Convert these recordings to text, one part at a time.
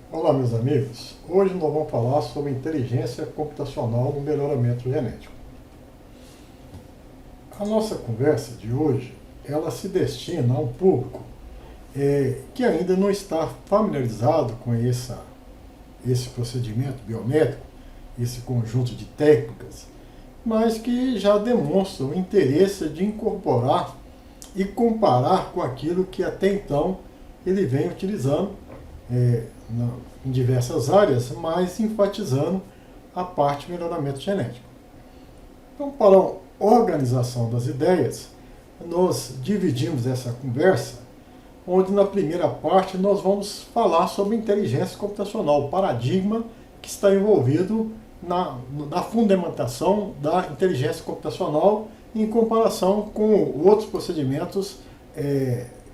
Olá, meus amigos. Hoje nós vamos falar sobre inteligência computacional no melhoramento genético. A nossa conversa de hoje, ela se destina a um público que ainda não está familiarizado com esse procedimento biomédico, esse conjunto de técnicas, mas que já demonstram interesse de incorporar e comparar com aquilo que até então ele vem utilizando em diversas áreas, mas enfatizando a parte de melhoramento genético. Então, para a organização das ideias, nós dividimos essa conversa, onde na primeira parte nós vamos falar sobre inteligência computacional, o paradigma que está envolvido na fundamentação da inteligência computacional em comparação com outros procedimentos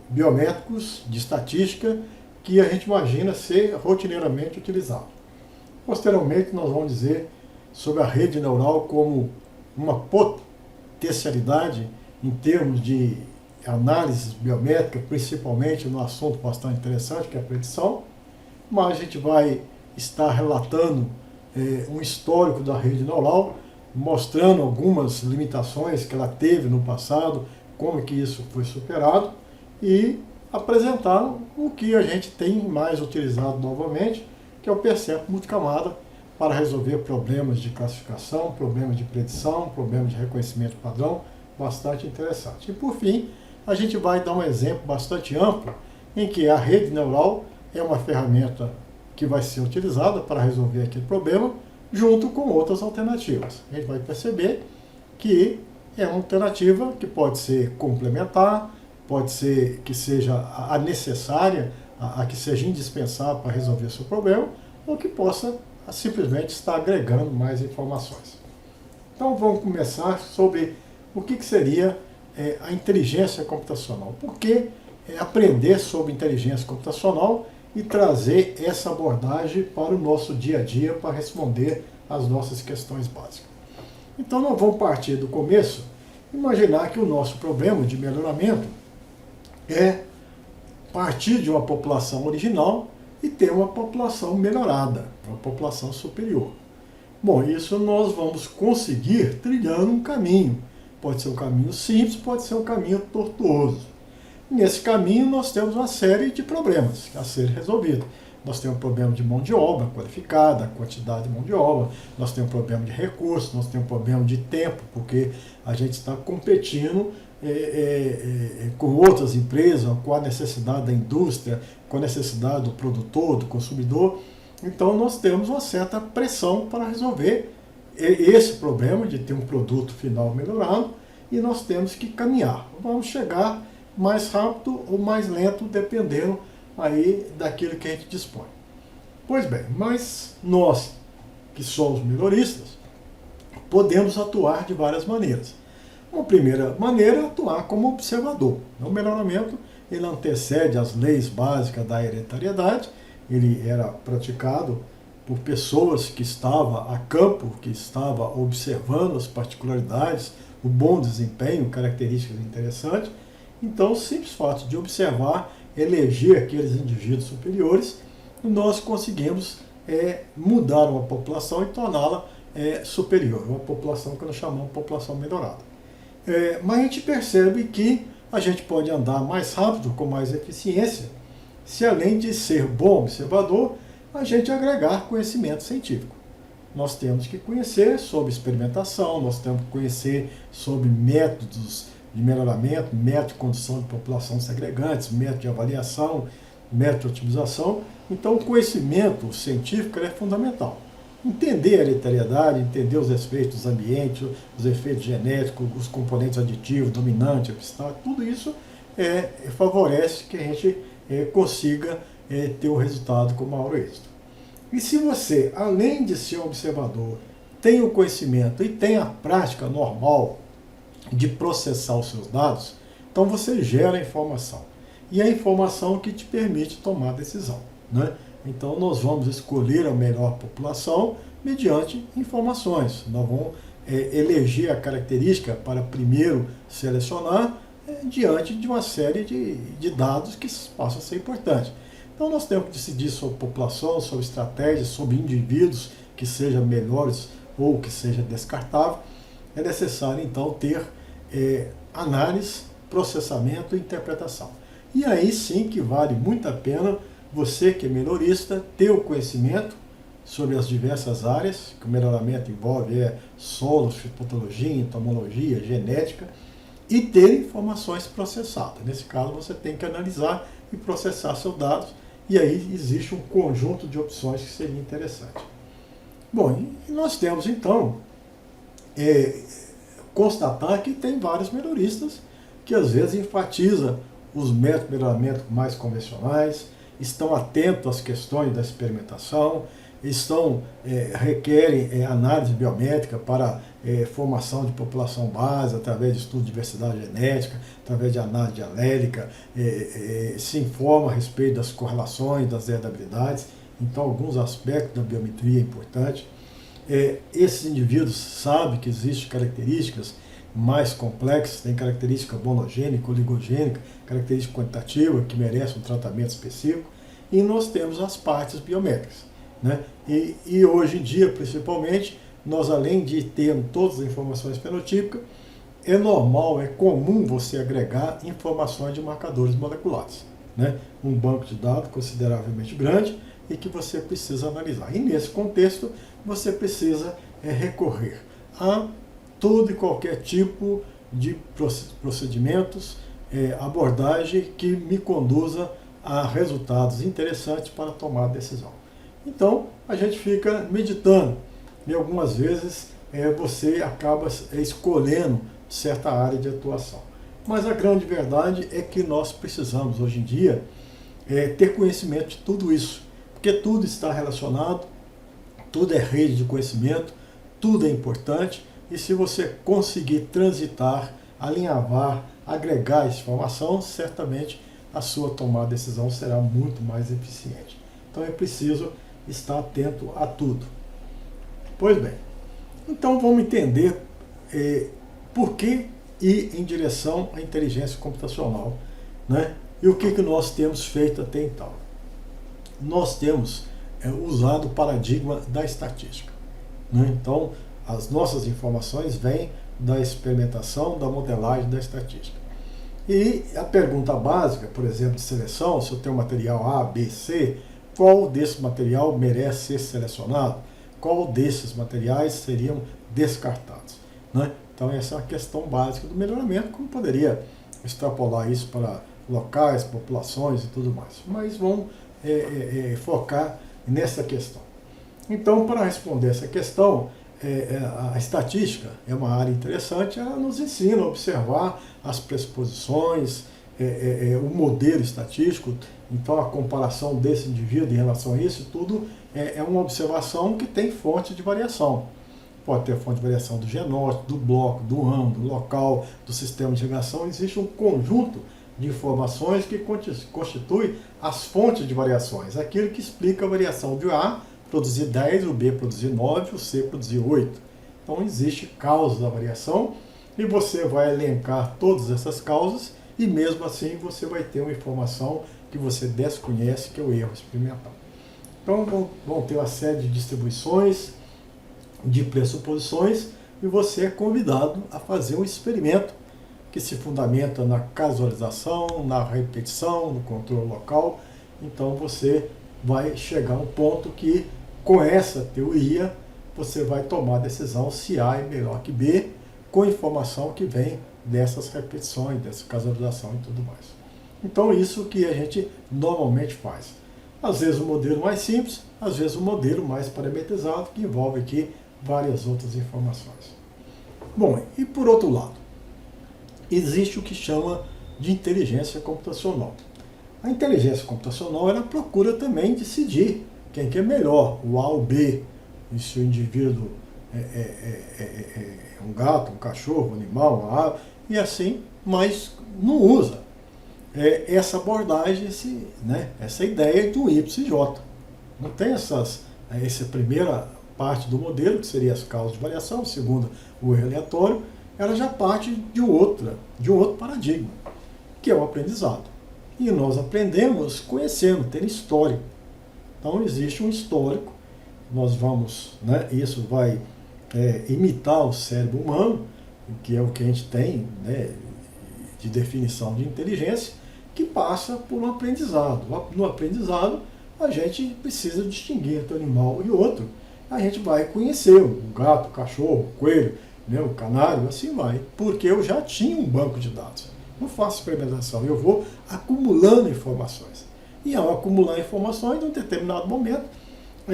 biométricos de estatística que a gente imagina ser rotineiramente utilizado. Posteriormente, nós vamos dizer sobre a rede neural como uma potencialidade em termos de análise biométrica, principalmente no assunto bastante interessante, que é a predição, mas a gente vai estar relatando um histórico da rede neural, mostrando algumas limitações que ela teve no passado, como que isso foi superado, e apresentar o que a gente tem mais utilizado novamente, que é o percepto multicamada, para resolver problemas de classificação, problemas de predição, problemas de reconhecimento padrão, bastante interessante. E por fim, a gente vai dar um exemplo bastante amplo, em que a rede neural é uma ferramenta que vai ser utilizada para resolver aquele problema, junto com outras alternativas. A gente vai perceber que é uma alternativa que pode ser complementar, pode ser que seja a necessária, a que seja indispensável para resolver o seu problema, ou que possa simplesmente estar agregando mais informações. Então vamos começar sobre o que seria a inteligência computacional. Por que aprender sobre inteligência computacional e trazer essa abordagem para o nosso dia a dia para responder às nossas questões básicas? Então nós vamos partir do começo, imaginar que o nosso problema de melhoramento é partir de uma população original e ter uma população melhorada, uma população superior. Bom, isso nós vamos conseguir trilhando um caminho. Pode ser um caminho simples, pode ser um caminho tortuoso. Nesse caminho nós temos uma série de problemas a serem resolvidos. Nós temos um problema de mão de obra qualificada, quantidade de mão de obra, nós temos um problema de recursos, nós temos um problema de tempo, porque a gente está competindo com outras empresas, com a necessidade da indústria, com a necessidade do produtor, do consumidor. Então nós temos uma certa pressão para resolver esse problema de ter um produto final melhorado, e nós temos que caminhar. Vamos chegar mais rápido ou mais lento, dependendo aí daquilo que a gente dispõe. Pois bem, mas nós que somos melhoristas podemos atuar de várias maneiras. Uma primeira maneira é atuar como observador. O melhoramento ele antecede as leis básicas da hereditariedade, ele era praticado por pessoas que estavam a campo, que estavam observando as particularidades, o bom desempenho, características interessantes. Então, o simples fato de observar, eleger aqueles indivíduos superiores, nós conseguimos mudar uma população e torná-la superior, uma população que nós chamamos de população melhorada. Mas a gente percebe que a gente pode andar mais rápido, com mais eficiência, se além de ser bom observador, a gente agregar conhecimento científico. Nós temos que conhecer sobre experimentação, nós temos que conhecer sobre métodos de melhoramento, método de condução de população segregantes, método de avaliação, método de otimização. Então o conhecimento científico é fundamental. Entender a hereditariedade, entender os efeitos dos ambientes, os efeitos genéticos, os componentes aditivos, dominante, epistato, tudo isso favorece que a gente consiga ter o resultado com maior êxito. E se você, além de ser um observador, tem o conhecimento e tem a prática normal de processar os seus dados, então você gera informação. E é a informação que te permite tomar decisão, né? Então nós vamos escolher a melhor população mediante informações. Nós vamos eleger a característica para primeiro selecionar diante de uma série de dados que passam a ser importantes. Então nós temos que decidir sobre população, sobre estratégias, sobre indivíduos que sejam melhores ou que seja descartável. É necessário então ter análise, processamento e interpretação. E aí sim que vale muito a pena você que é melhorista ter o conhecimento sobre as diversas áreas, que o melhoramento envolve solo, fitopatologia, entomologia, genética, e ter informações processadas. Nesse caso você tem que analisar e processar seus dados, e aí existe um conjunto de opções que seria interessante. Bom, e nós temos então constatar que tem vários melhoristas que às vezes enfatizam os métodos de melhoramento mais convencionais, estão atentos às questões da experimentação, requerem análise biométrica para formação de população base, através de estudo de diversidade genética, através de análise alélica, se informa a respeito das correlações, das heredabilidades, então alguns aspectos da biometria é importante. Esses indivíduos sabem que existem características mais complexas, tem característica monogênica, oligogênica, característica quantitativa que merece um tratamento específico, e nós temos as partes biométricas, né? E hoje em dia, principalmente, nós além de termos todas as informações fenotípicas, é normal, é comum você agregar informações de marcadores moleculares, né? Um banco de dados consideravelmente grande e que você precisa analisar. E nesse contexto, você precisa recorrer a todo e qualquer tipo de procedimentos, abordagem que me conduza a resultados interessantes para tomar decisão. Então, a gente fica meditando e algumas vezes você acaba escolhendo certa área de atuação. Mas a grande verdade é que nós precisamos, hoje em dia, ter conhecimento de tudo isso, porque tudo está relacionado, tudo é rede de conhecimento, tudo é importante, e se você conseguir transitar, alinhavar, agregar essa informação, certamente a sua tomada de decisão será muito mais eficiente. Então é preciso estar atento a tudo. Pois bem, então vamos entender por que ir em direção à inteligência computacional, né? E o que nós temos feito até então. Nós temos usado o paradigma da estatística, né? Então, as nossas informações vêm da experimentação, da modelagem da estatística. E a pergunta básica, por exemplo, de seleção, se eu tenho material A, B, C, qual desse material merece ser selecionado? Qual desses materiais seriam descartados, né? Então essa é uma questão básica do melhoramento, como poderia extrapolar isso para locais, populações e tudo mais. Mas vamos focar nessa questão. Então, para responder essa questão, a estatística é uma área interessante, ela nos ensina a observar as pressuposições, o modelo estatístico, então a comparação desse indivíduo em relação a isso, tudo é uma observação que tem fonte de variação. Pode ter fonte de variação do genótipo, do bloco, do ano, do local, do sistema de irrigação. Existe um conjunto de informações que constitui as fontes de variações, aquilo que explica a variação de A produzir 10, o B produzir 9, o C produzir 8. Então existe causa da variação e você vai elencar todas essas causas e mesmo assim você vai ter uma informação que você desconhece, que é o erro experimental. Então vão ter uma série de distribuições, de pressuposições, e você é convidado a fazer um experimento que se fundamenta na casualização, na repetição, no controle local. Então você vai chegar a um ponto que, com essa teoria, você vai tomar a decisão se A é melhor que B, com a informação que vem dessas repetições, dessa casualização e tudo mais. Então isso que a gente normalmente faz. Às vezes um modelo mais simples, às vezes um modelo mais parametrizado, que envolve aqui várias outras informações. Bom, e por outro lado, existe o que chama de inteligência computacional. A inteligência computacional, ela procura também decidir quem que é melhor, o A ou o B, e se o indivíduo é um gato, um cachorro, um animal, uma ave, e assim, mas não usa essa abordagem, essa ideia do YJ. Não tem essa primeira parte do modelo, que seria as causas de variação, segunda, o erro aleatório, ela já parte de um outro paradigma, que é o aprendizado. E nós aprendemos conhecendo, tendo histórico. Então existe um histórico, nós vamos, né, isso vai imitar o cérebro humano, que é o que a gente tem, né, de definição de inteligência, que passa por um aprendizado. No aprendizado, a gente precisa distinguir entre um animal e outro. A gente vai conhecer o gato, o cachorro, o coelho, né, o canário, assim vai. Porque eu já tinha um banco de dados. Não faço experimentação, eu vou acumulando informações. E ao acumular informações, em um determinado momento,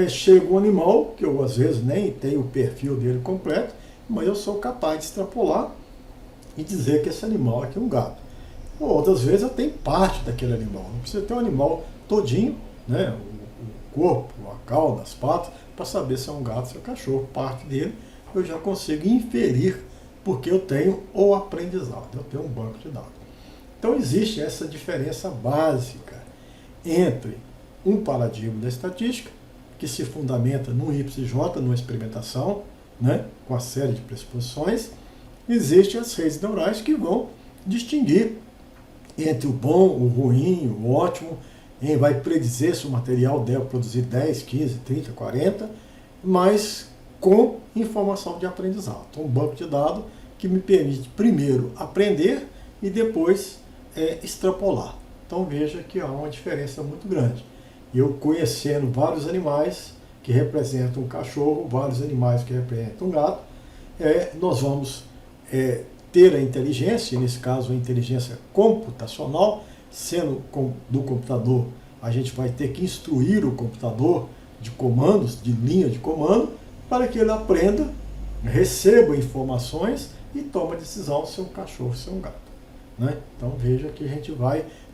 chega um animal, que eu às vezes nem tenho o perfil dele completo, mas eu sou capaz de extrapolar e dizer que esse animal aqui é um gato. Ou outras vezes eu tenho parte daquele animal. Não precisa ter um animal todinho, né, o corpo, a cauda, as patas, para saber se é um gato, se é um cachorro. Parte dele eu já consigo inferir, porque eu tenho o aprendizado, eu tenho um banco de dados. Então existe essa diferença básica entre um paradigma da estatística, que se fundamenta no YJ, numa experimentação, né, com a série de pressuposições. Existem as redes neurais que vão distinguir entre o bom, o ruim, o ótimo, vai predizer se o material deve produzir 10, 15, 30, 40, mas com informação de aprendizado. Então, um banco de dados que me permite primeiro aprender e depois extrapolar. Então veja que há uma diferença muito grande. Eu conhecendo vários animais que representam um cachorro, vários animais que representam um gato, nós vamos ter a inteligência, e nesse caso a inteligência computacional, sendo do computador, a gente vai ter que instruir o computador de comandos, de linha de comando, para que ele aprenda, receba informações e tome a decisão se é um cachorro, se é um gato. Né? Então veja que a gente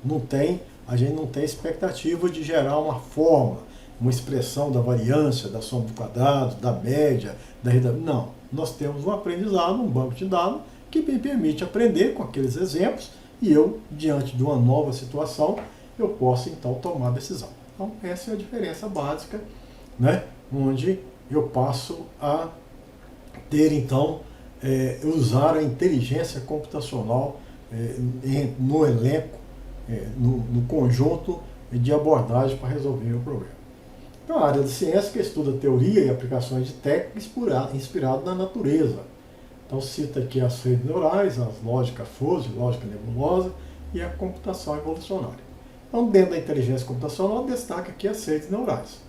não tem expectativa de gerar uma fórmula, uma expressão da variância, da soma de quadrados, da média, não. Nós temos um aprendizado, um banco de dados, que me permite aprender com aqueles exemplos e eu, diante de uma nova situação, eu posso então tomar decisão. Então essa é a diferença básica, né? Onde eu passo a ter então, usar a inteligência computacional no elenco, no conjunto de abordagem para resolver o problema. Então, a área de ciência que estuda teoria e aplicações de técnica inspirado na natureza. Então, cita aqui as redes neurais, as lógicas fuzzy, lógica nebulosa e a computação evolucionária. Então, dentro da inteligência computacional, destaca aqui as redes neurais.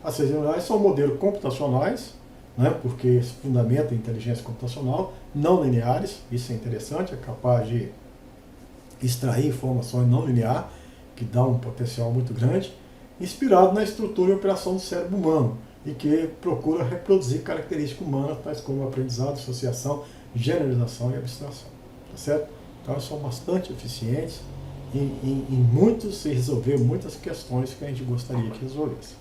As redes neurais são modelos computacionais, né, porque se fundamenta em inteligência computacional, não lineares, isso é interessante, é capaz de extrair informações não lineares, que dá um potencial muito grande, inspirado na estrutura e operação do cérebro humano, e que procura reproduzir características humanas, tais como aprendizado, associação, generalização e abstração. Tá certo? Então, elas são bastante eficientes em resolver muitas questões que a gente gostaria que resolvesse.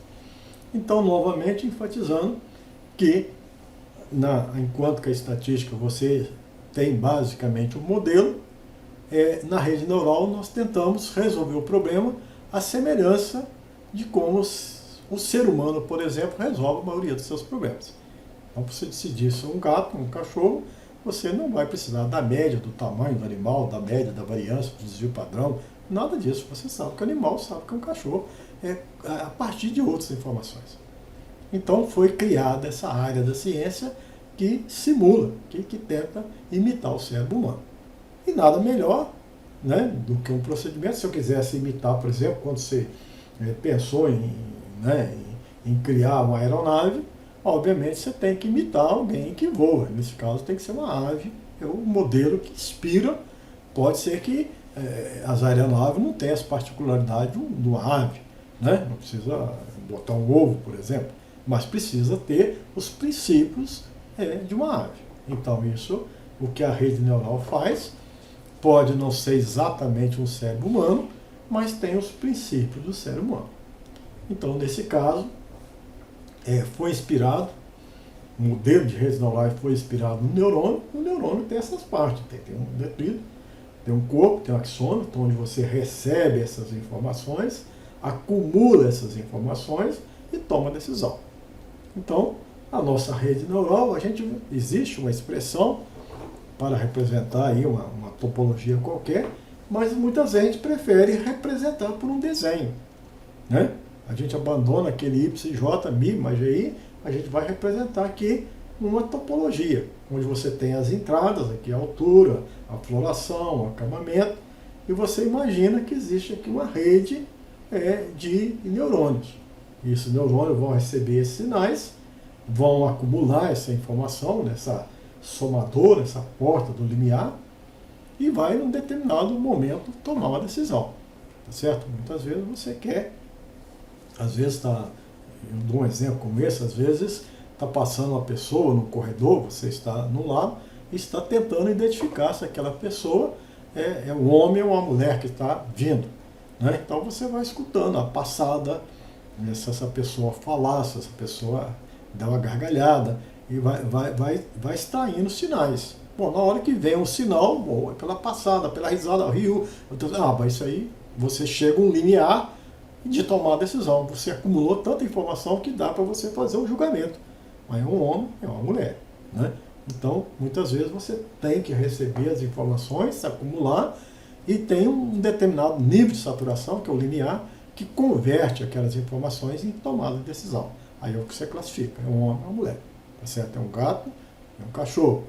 Então, novamente, enfatizando que, enquanto que a estatística você tem basicamente um modelo, na rede neural nós tentamos resolver o problema à semelhança de como o ser humano, por exemplo, resolve a maioria dos seus problemas. Então, para você decidir se é um gato, um cachorro, você não vai precisar da média do tamanho do animal, da média da variância, do desvio padrão, nada disso. Você sabe que o animal, sabe que é um cachorro, a partir de outras informações. Então, foi criada essa área da ciência que simula, que tenta imitar o cérebro humano. E nada melhor, né, do que um procedimento. Se eu quisesse imitar, por exemplo, quando você pensou em criar uma aeronave, obviamente você tem que imitar alguém que voa. Nesse caso tem que ser uma ave, é o modelo que inspira. Pode ser que as aeronaves não tenham as particularidades de uma ave, né? Não precisa botar um ovo, por exemplo, mas precisa ter os princípios de uma ave. Então isso, o que a rede neural faz, pode não ser exatamente um cérebro humano, mas tem os princípios do cérebro humano. Então, nesse caso, foi inspirado, o modelo de redes neurais foi inspirado no neurônio. O neurônio tem essas partes, tem um detrido, tem um corpo, tem um axônio, então onde você recebe essas informações, acumula essas informações e toma decisão. Então, a nossa rede neural, existe uma expressão para representar aí uma topologia qualquer, mas muitas vezes a gente prefere representar por um desenho, né? A gente abandona aquele YJ, Mi, MAGI, a gente vai representar aqui uma topologia, onde você tem as entradas, aqui a altura, a floração, o acabamento, e você imagina que existe aqui uma rede de neurônios. E esses neurônios vão receber esses sinais, vão acumular essa informação nessa somadora, essa porta do limiar, e vai, num determinado momento, tomar uma decisão. Tá certo? Muitas vezes você quer, às vezes eu dou um exemplo como esse, às vezes está passando uma pessoa no corredor, você está no lado e está tentando identificar se aquela pessoa é um homem ou uma mulher que está vindo, né? Então você vai escutando a passada, se essa pessoa falar, se essa pessoa der uma gargalhada, e vai extraindo sinais. Bom, na hora que vem um sinal, bom, é pela passada, pela risada, riu, mas isso aí, você chega a um limiar de tomar a decisão. Você acumulou tanta informação que dá para você fazer um julgamento. Mas é um homem, é uma mulher, né? Então, muitas vezes você tem que receber as informações, acumular, e tem um determinado nível de saturação, que é o limiar, que converte aquelas informações em tomada de decisão. Aí é o que você classifica, é um homem ou uma mulher, tá certo? É um gato, é um cachorro,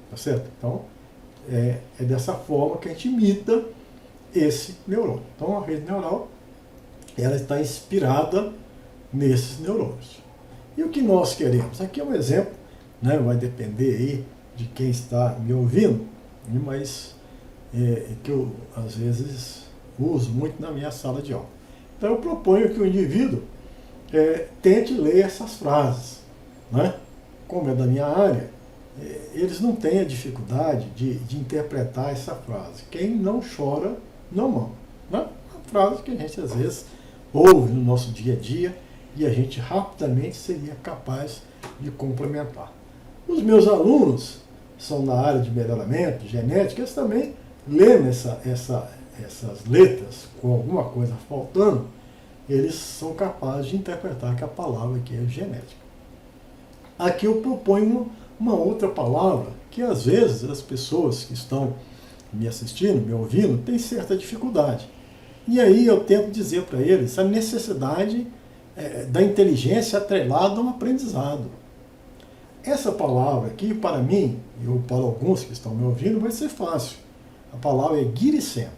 tá certo? Então, é dessa forma que a gente imita esse neurônio. Então, a rede neural, ela está inspirada nesses neurônios. E o que nós queremos? Aqui é um exemplo, né? Vai depender aí de quem está me ouvindo, mas que eu, às vezes, uso muito na minha sala de aula. Então, eu proponho que o indivíduo tente ler essas frases, né? Como é da minha área, eles não têm a dificuldade de interpretar essa frase. Quem não chora, não mama, né? Uma frase que a gente, às vezes, ouve no nosso dia a dia, e a gente rapidamente seria capaz de complementar. Os meus alunos são na área de melhoramento, genética, eles também lêem essas letras com alguma coisa faltando, eles são capazes de interpretar que a palavra aqui é genética. Aqui eu proponho uma outra palavra que às vezes as pessoas que estão me assistindo, me ouvindo, têm certa dificuldade. E aí eu tento dizer para eles a necessidade da inteligência atrelada a um aprendizado. Essa palavra aqui, para mim, e para alguns que estão me ouvindo, vai ser fácil. A palavra é Guiricema.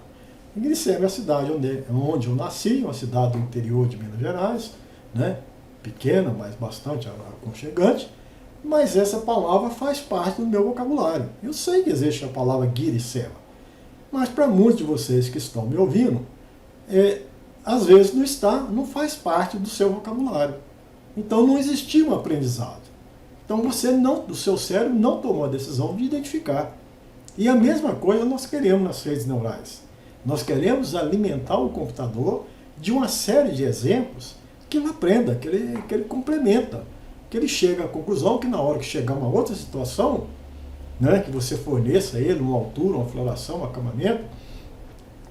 Guiricema é a cidade onde eu nasci, uma cidade do interior de Minas Gerais, né? Pequena, mas bastante aconchegante, mas essa palavra faz parte do meu vocabulário. Eu sei que existe a palavra Guiricema, mas para muitos de vocês que estão me ouvindo, às vezes não faz parte do seu vocabulário. Então não existiu um aprendizado. Então o seu cérebro não tomou a decisão de identificar. E a mesma coisa nós queremos nas redes neurais. Nós queremos alimentar o computador de uma série de exemplos que ele aprenda, que ele complementa, que ele chega à conclusão que na hora que chegar uma outra situação, né, que você forneça a ele uma altura, uma floração, um acabamento,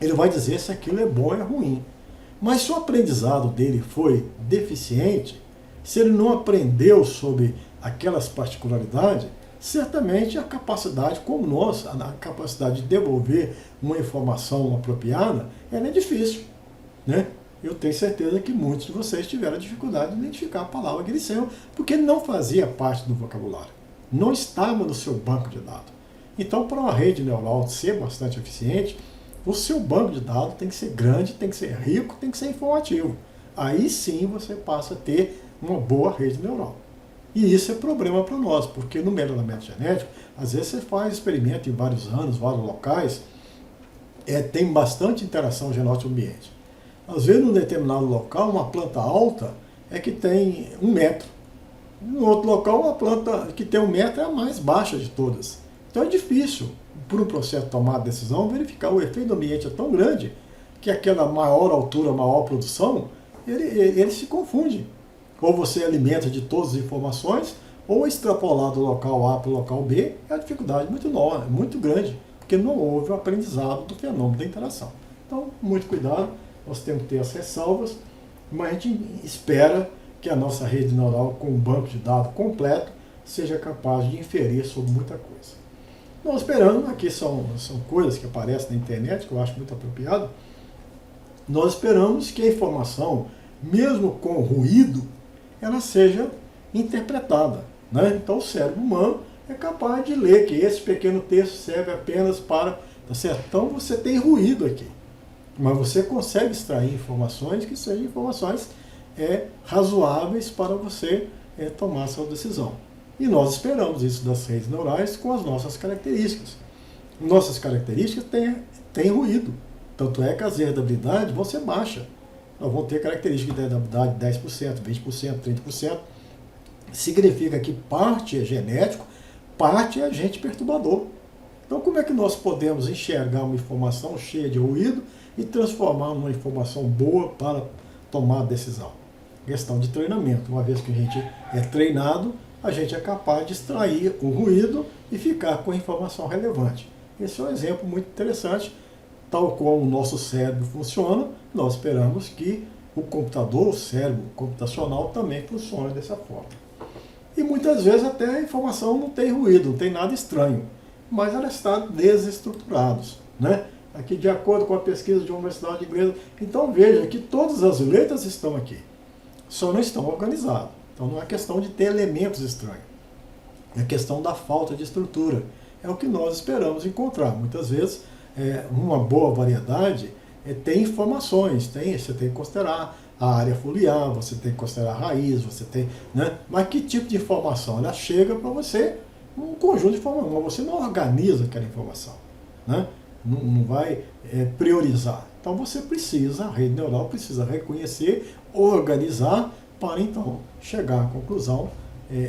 ele vai dizer se aquilo é bom ou é ruim. Mas se o aprendizado dele foi deficiente, se ele não aprendeu sobre aquelas particularidades, certamente a capacidade, como nós, a capacidade de devolver uma informação apropriada, ela é difícil, né? Eu tenho certeza que muitos de vocês tiveram dificuldade de identificar a palavra glicema, porque não fazia parte do vocabulário, não estava no seu banco de dados. Então, para uma rede neural ser bastante eficiente, o seu banco de dados tem que ser grande, tem que ser rico, tem que ser informativo. Aí sim você passa a ter uma boa rede neural. E isso é problema para nós, porque no melhoramento genético, às vezes você faz experimento em vários anos, vários locais, tem bastante interação genótipo-ambiente. Às vezes, num determinado local, uma planta alta é que tem 1 metro. No outro local, uma planta que tem 1 metro é a mais baixa de todas. Então é difícil, por um processo de tomar decisão, verificar. O efeito do ambiente é tão grande que aquela maior altura, maior produção, ele se confunde. Ou você alimenta de todas as informações, ou extrapolar do local A para o local B, é uma dificuldade muito enorme, muito grande, porque não houve o aprendizado do fenômeno da interação. Então, muito cuidado, nós temos que ter as ressalvas, mas a gente espera que a nossa rede neural, com um banco de dados completo, seja capaz de inferir sobre muita coisa. Nós esperamos, aqui são coisas que aparecem na internet, que eu acho muito apropriado, nós esperamos que a informação, mesmo com ruído, ela seja interpretada, né? Então o cérebro humano é capaz de ler que esse pequeno texto serve apenas para... Tá certo? Então você tem ruído aqui, mas você consegue extrair informações que sejam informações razoáveis para você tomar a sua decisão. E nós esperamos isso das redes neurais com as nossas características. Nossas características têm ruído. Tanto é que as heredabilidades vão ser baixas. Nós vamos ter características de heredabilidade de 10%, 20%, 30%. Significa que parte é genético, parte é agente perturbador. Então como é que nós podemos enxergar uma informação cheia de ruído e transformar numa informação boa para tomar a decisão? Questão de treinamento. Uma vez que a gente é treinado, a gente é capaz de extrair o ruído e ficar com a informação relevante. Esse é um exemplo muito interessante. Tal como o nosso cérebro funciona, nós esperamos que o computador, o cérebro computacional, também funcione dessa forma. E muitas vezes até a informação não tem ruído, não tem nada estranho, mas ela está desestruturada, né? Aqui, de acordo com a pesquisa de uma universidade inglesa, então veja que todas as letras estão aqui, só não estão organizadas. Então não é questão de ter elementos estranhos, é questão da falta de estrutura. É o que nós esperamos encontrar. Muitas vezes, uma boa variedade tem informações, você tem que considerar a área foliar, você tem que considerar a raiz, você tem, né? Mas que tipo de informação? Ela chega para você, um conjunto de informações, mas você não organiza aquela informação, né? Não vai priorizar. Então você precisa, a rede neural precisa reconhecer, organizar, para então chegar à conclusão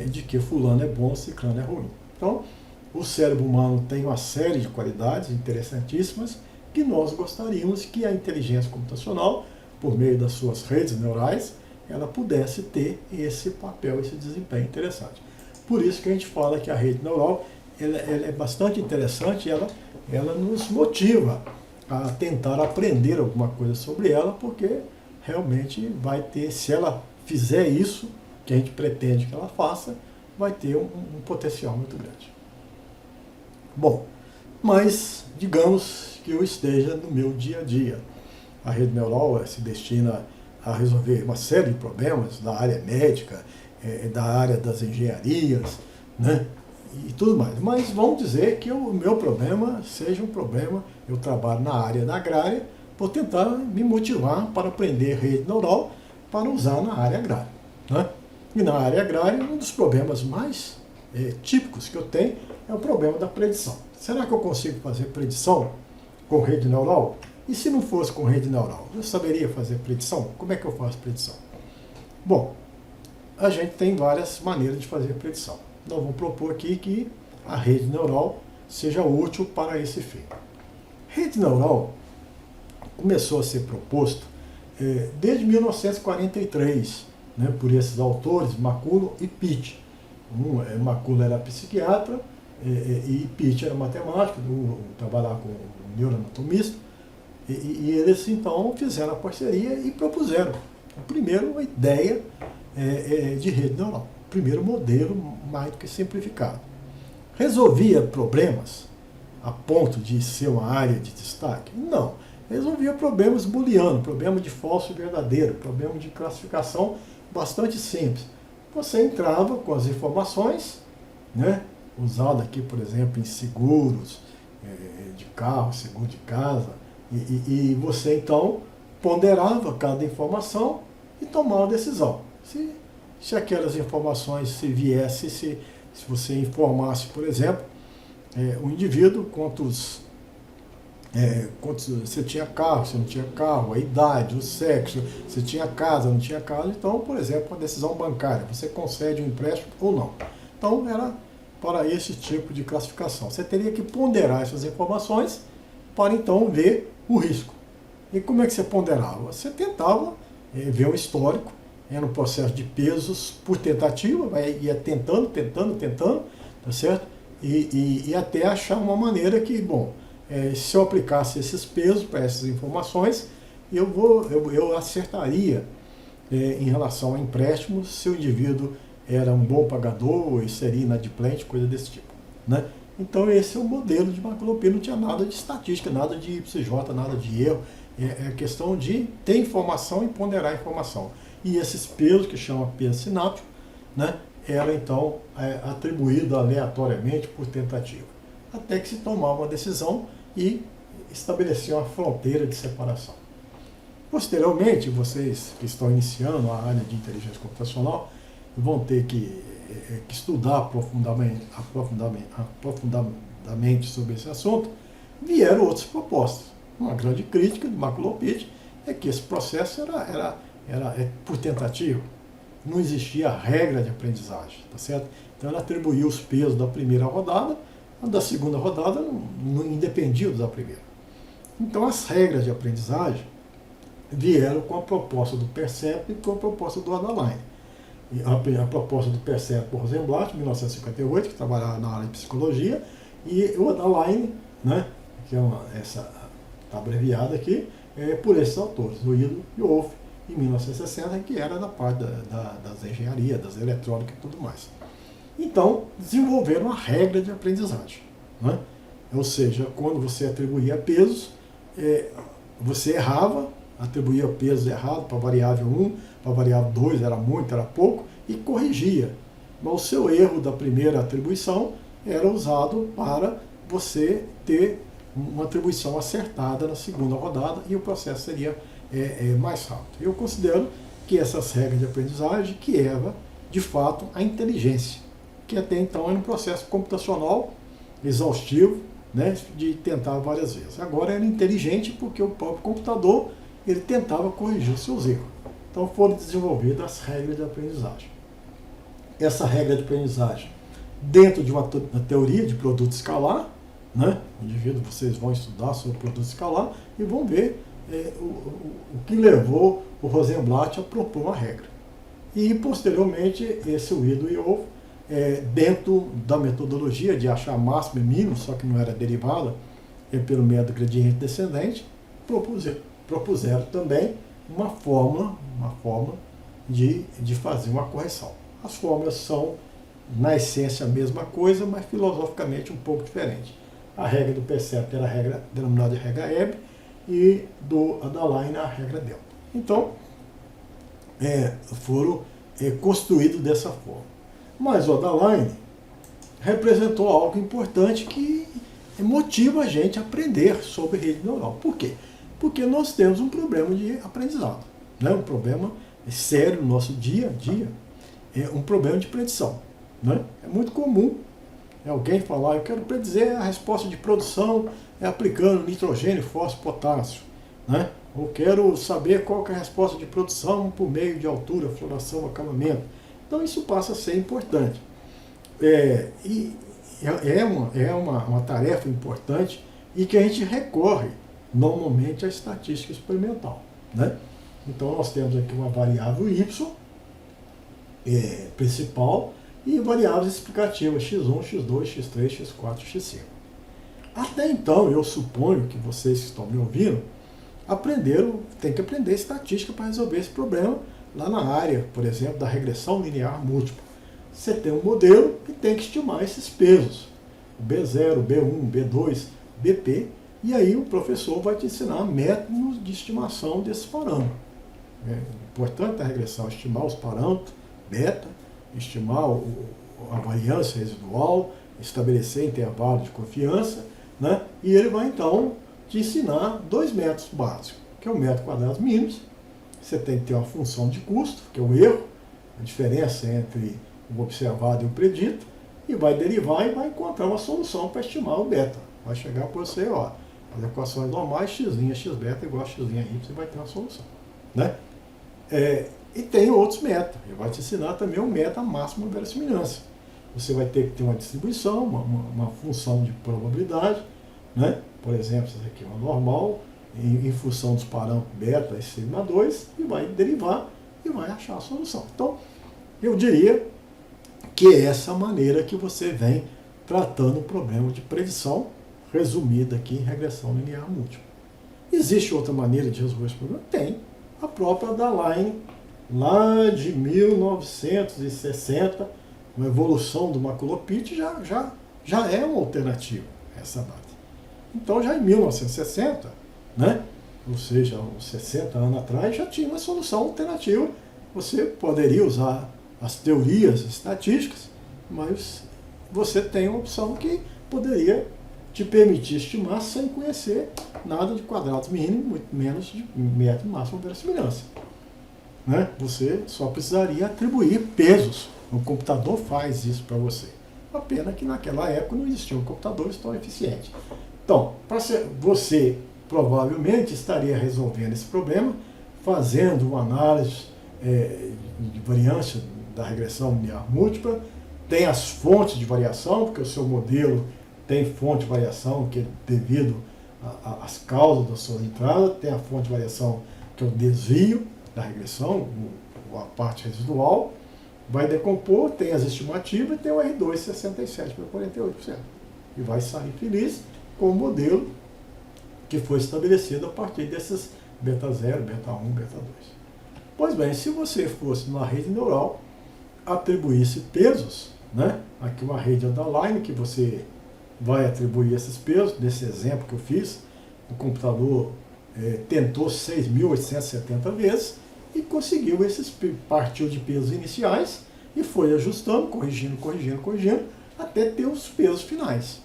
de que fulano é bom, ciclano é ruim. Então, o cérebro humano tem uma série de qualidades interessantíssimas que nós gostaríamos que a inteligência computacional, por meio das suas redes neurais, ela pudesse ter esse papel, esse desempenho interessante. Por isso que a gente fala que a rede neural ela é bastante interessante, ela nos motiva a tentar aprender alguma coisa sobre ela, porque realmente vai ter, se ela fizer isso, que a gente pretende que ela faça, vai ter um potencial muito grande. Bom, mas digamos que eu esteja no meu dia a dia. A rede neural se destina a resolver uma série de problemas da área médica, da área das engenharias, né, e tudo mais. Mas vamos dizer que o meu problema seja um problema, eu trabalho na área da agrária, vou tentar me motivar para aprender rede neural para usar na área agrária, né? E na área agrária, um dos problemas mais típicos que eu tenho é o problema da predição. Será que eu consigo fazer predição com rede neural? E se não fosse com rede neural, eu saberia fazer predição? Como é que eu faço predição? Bom, a gente tem várias maneiras de fazer predição. Nós vamos propor aqui que a rede neural seja útil para esse fim. Rede neural começou a ser proposto desde 1943, né, por esses autores, McCulloch e Pitt. McCulloch era psiquiatra e Pitt era matemático, trabalhava com neuroanatomista, e eles então fizeram a parceria e propuseram, primeiro, uma ideia de rede neural, primeiro modelo mais do que simplificado. Resolvia problemas a ponto de ser uma área de destaque? Não. Resolvia problemas booleanos, problema de falso e verdadeiro, problema de classificação bastante simples. Você entrava com as informações, né, usado aqui, por exemplo, em seguros de carro, seguro de casa, e você então ponderava cada informação e tomava a decisão. Se aquelas informações se você informasse, por exemplo, o indivíduo, quantos você tinha carro, você não tinha carro, a idade, o sexo, você tinha casa, não tinha casa. Então, por exemplo, uma decisão bancária, você concede um empréstimo ou não. Então, era para esse tipo de classificação. Você teria que ponderar essas informações para então ver o risco. E como é que você ponderava? Você tentava ver o histórico, era um processo de pesos por tentativa, ia tentando, tá certo? E até achar uma maneira que, bom, se eu aplicasse esses pesos para essas informações, eu acertaria em relação a empréstimos se o indivíduo era um bom pagador e seria inadimplente, coisa desse tipo, né? Então esse é o modelo de maculopia, não tinha nada de estatística, nada de YJ, nada de erro. É questão de ter informação e ponderar a informação. E esses pesos, que chama peso sináptico, né, era então atribuído aleatoriamente por tentativa. Até que se tomava uma decisão e estabelecia uma fronteira de separação. Posteriormente, vocês que estão iniciando a área de inteligência computacional vão ter que estudar aprofundadamente sobre esse assunto. Vieram outras propostas. Uma grande crítica do Maculopit é que esse processo era por tentativa. Não existia regra de aprendizagem, tá certo? Então ela atribuiu os pesos da primeira rodada, a da segunda rodada não independia da primeira. Então as regras de aprendizagem vieram com a proposta do Percept e com a proposta do Adaline. A proposta do Percept por Rosenblatt, em 1958, que trabalhava na área de psicologia, e o Adaline, né, que essa abreviada aqui, por esses autores, o Ido e o Wolff, em 1960, que era da parte das engenharias, das eletrônicas e tudo mais. Então, desenvolveram uma regra de aprendizagem. Né? Ou seja, quando você atribuía pesos, você errava, atribuía pesos errados para a variável 1, para a variável 2, era muito, era pouco, e corrigia. Mas o seu erro da primeira atribuição era usado para você ter uma atribuição acertada na segunda rodada e o processo seria mais rápido. Eu considero que essas regras de aprendizagem que leva, de fato, a inteligência, que até então era um processo computacional exaustivo, né, de tentar várias vezes. Agora era inteligente porque o próprio computador ele tentava corrigir os seus erros. Então foram desenvolvidas as regras de aprendizagem. Essa regra de aprendizagem, dentro de uma teoria de produto escalar, né, indivíduo, vocês vão estudar sobre produto escalar e vão ver o que levou o Rosenblatt a propor uma regra. E, posteriormente, esse Ido e Wolff, dentro da metodologia de achar máximo e mínimo, só que não era derivada, pelo método gradiente descendente, propuseram também uma fórmula de fazer uma correção. As fórmulas são, na essência, a mesma coisa, mas filosoficamente um pouco diferente. A regra do Percept era a regra denominada de regra Hebb, e do Adaline a regra delta. Então, foram construídos dessa forma. Mas o Adaline representou algo importante que motiva a gente a aprender sobre rede neural. Por quê? Porque nós temos um problema de aprendizado, né? Um problema sério no nosso dia a dia, um problema de predição. Né? É muito comum alguém falar, eu quero predizer a resposta de produção aplicando nitrogênio, fósforo, potássio. Né? Ou quero saber qual que é a resposta de produção por meio de altura, floração, acabamento. Então isso passa a ser importante. E é uma tarefa importante e que a gente recorre normalmente à estatística experimental. Né? Então nós temos aqui uma variável y principal e variáveis explicativas x1, x2, x3, x4, x5. Até então, eu suponho que vocês que estão me ouvindo tem que aprender estatística para resolver esse problema lá na área, por exemplo, da regressão linear múltipla. Você tem um modelo e tem que estimar esses pesos, o B0, B1, B2, BP, e aí o professor vai te ensinar métodos de estimação desses parâmetros. É importante a regressão estimar os parâmetros, beta, estimar a variância residual, estabelecer intervalo de confiança, né? E ele vai então te ensinar dois métodos básicos, que é o método quadrados mínimos. Você tem que ter uma função de custo, que é o erro, a diferença entre o observado e o predito, e vai derivar e vai encontrar uma solução para estimar o beta. Vai chegar para você, ó, as equações normais, x', x beta igual a x', y, você vai ter uma solução. Né? E tem outros métodos. Ele vai te ensinar também o método máximo de verossimilhança. Você vai ter que ter uma distribuição, uma função de probabilidade, né? Por exemplo, isso aqui é uma normal, em função dos parâmetros beta e sigma 2, e vai derivar e vai achar a solução. Então, eu diria que é essa maneira que você vem tratando o problema de predição, resumida aqui em regressão linear múltipla. Existe outra maneira de resolver esse problema? Tem. A própria Adaline, lá de 1960, uma evolução do Maculopit, já já é uma alternativa a essa data. Então já em 1960, né, ou seja, uns 60 anos atrás, já tinha uma solução alternativa. Você poderia usar as teorias estatísticas, mas você tem uma opção que poderia te permitir estimar sem conhecer nada de quadrados mínimos, muito menos de método máximo de verossimilhança. Né? Você só precisaria atribuir pesos. O computador faz isso para você. A pena que naquela época não existiam computadores tão eficientes. Então, você provavelmente estaria resolvendo esse problema fazendo uma análise de variância da regressão linear múltipla, tem as fontes de variação, porque o seu modelo tem fonte de variação que é devido às causas da sua entrada, tem a fonte de variação que é o desvio da regressão, a parte residual, vai decompor, tem as estimativas e tem o R2 67,48%. E vai sair feliz com o modelo que foi estabelecido a partir desses beta 0, beta 1, beta 2. Pois bem, se você fosse numa rede neural, atribuísse pesos, né? Aqui uma rede underline que você vai atribuir esses pesos, nesse exemplo que eu fiz, o computador tentou 6.870 vezes e conseguiu partiu de pesos iniciais e foi ajustando, corrigindo, até ter os pesos finais.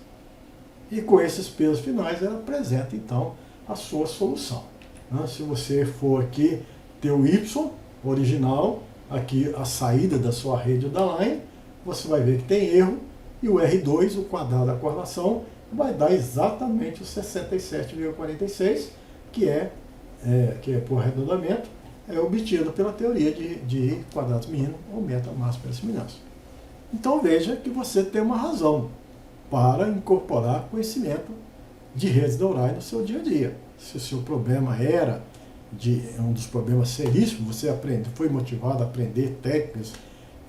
E com esses pesos finais ela apresenta então a sua solução. Né? Se você for aqui ter o Y original, aqui a saída da sua rede underline, você vai ver que tem erro, e o R2, o quadrado da correlação, vai dar exatamente o 67,46, que é por arredondamento, é obtido pela teoria de quadrados mínimos ou meta máxima verossimilhança. Então veja que você tem uma razão para incorporar conhecimento de redes neurais no seu dia a dia. Se o seu problema era um dos problemas seríssimos, você foi motivado a aprender técnicas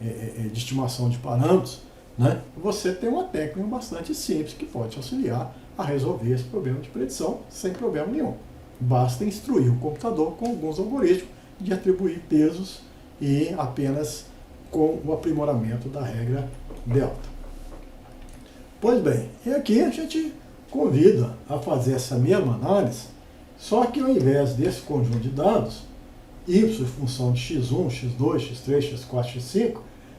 de estimação de parâmetros, né? Você tem uma técnica bastante simples que pode te auxiliar a resolver esse problema de predição sem problema nenhum. Basta instruir o computador com alguns algoritmos de atribuir pesos e apenas com o aprimoramento da regra delta. Pois bem, e aqui a gente convida a fazer essa mesma análise, só que ao invés desse conjunto de dados, y em função de x1, x2, x3, x4, x5,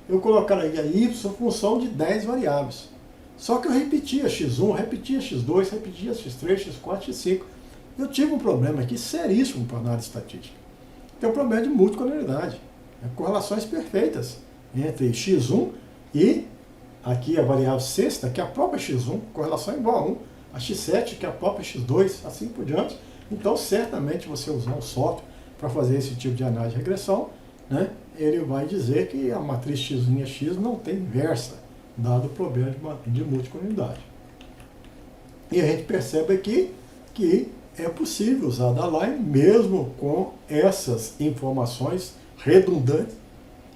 eu colocaria y em função de 10 variáveis. Só que eu repetia x1, repetia x2, repetia x3, x4, x5. Eu tive um problema aqui seríssimo para análise estatística. Tem um problema de multicolorialidade, correlações perfeitas entre x1 e aqui a variável sexta, que é a própria x1, correlação igual a 1, a x7, que é a própria x2, assim por diante. Então, certamente, você usar um software para fazer esse tipo de análise de regressão, né, ele vai dizer que a matriz x' não tem inversa, dado o problema de multicolorialidade. E a gente percebe aqui que é possível usar a line mesmo com essas informações redundantes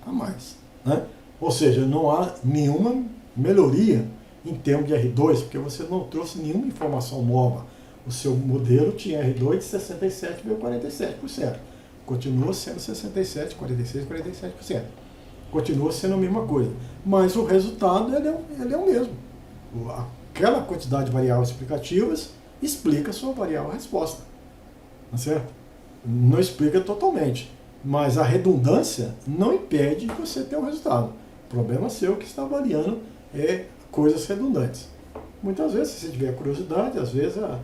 a mais. Né? Ou seja, não há nenhuma melhoria em termos de R2, porque você não trouxe nenhuma informação nova. O seu modelo tinha R2 de 67,47%. Continua sendo 67, 46, 47%. Continua sendo a mesma coisa. Mas o resultado ele é o mesmo. Aquela quantidade de variáveis explicativas explica a sua variável resposta. Não é certo? Não explica totalmente. Mas a redundância não impede de você ter um resultado. O problema seu que está avaliando coisas redundantes. Muitas vezes, se você tiver curiosidade, às vezes a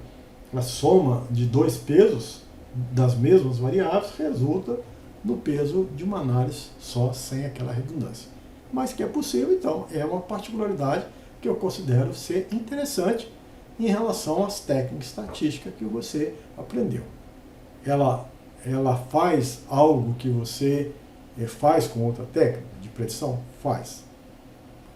soma de dois pesos das mesmas variáveis resulta no peso de uma análise só, sem aquela redundância. Mas que é possível, então, é uma particularidade que eu considero ser interessante em relação às técnicas estatísticas que você aprendeu. Ela faz algo que você faz com outra técnica de predição? Faz.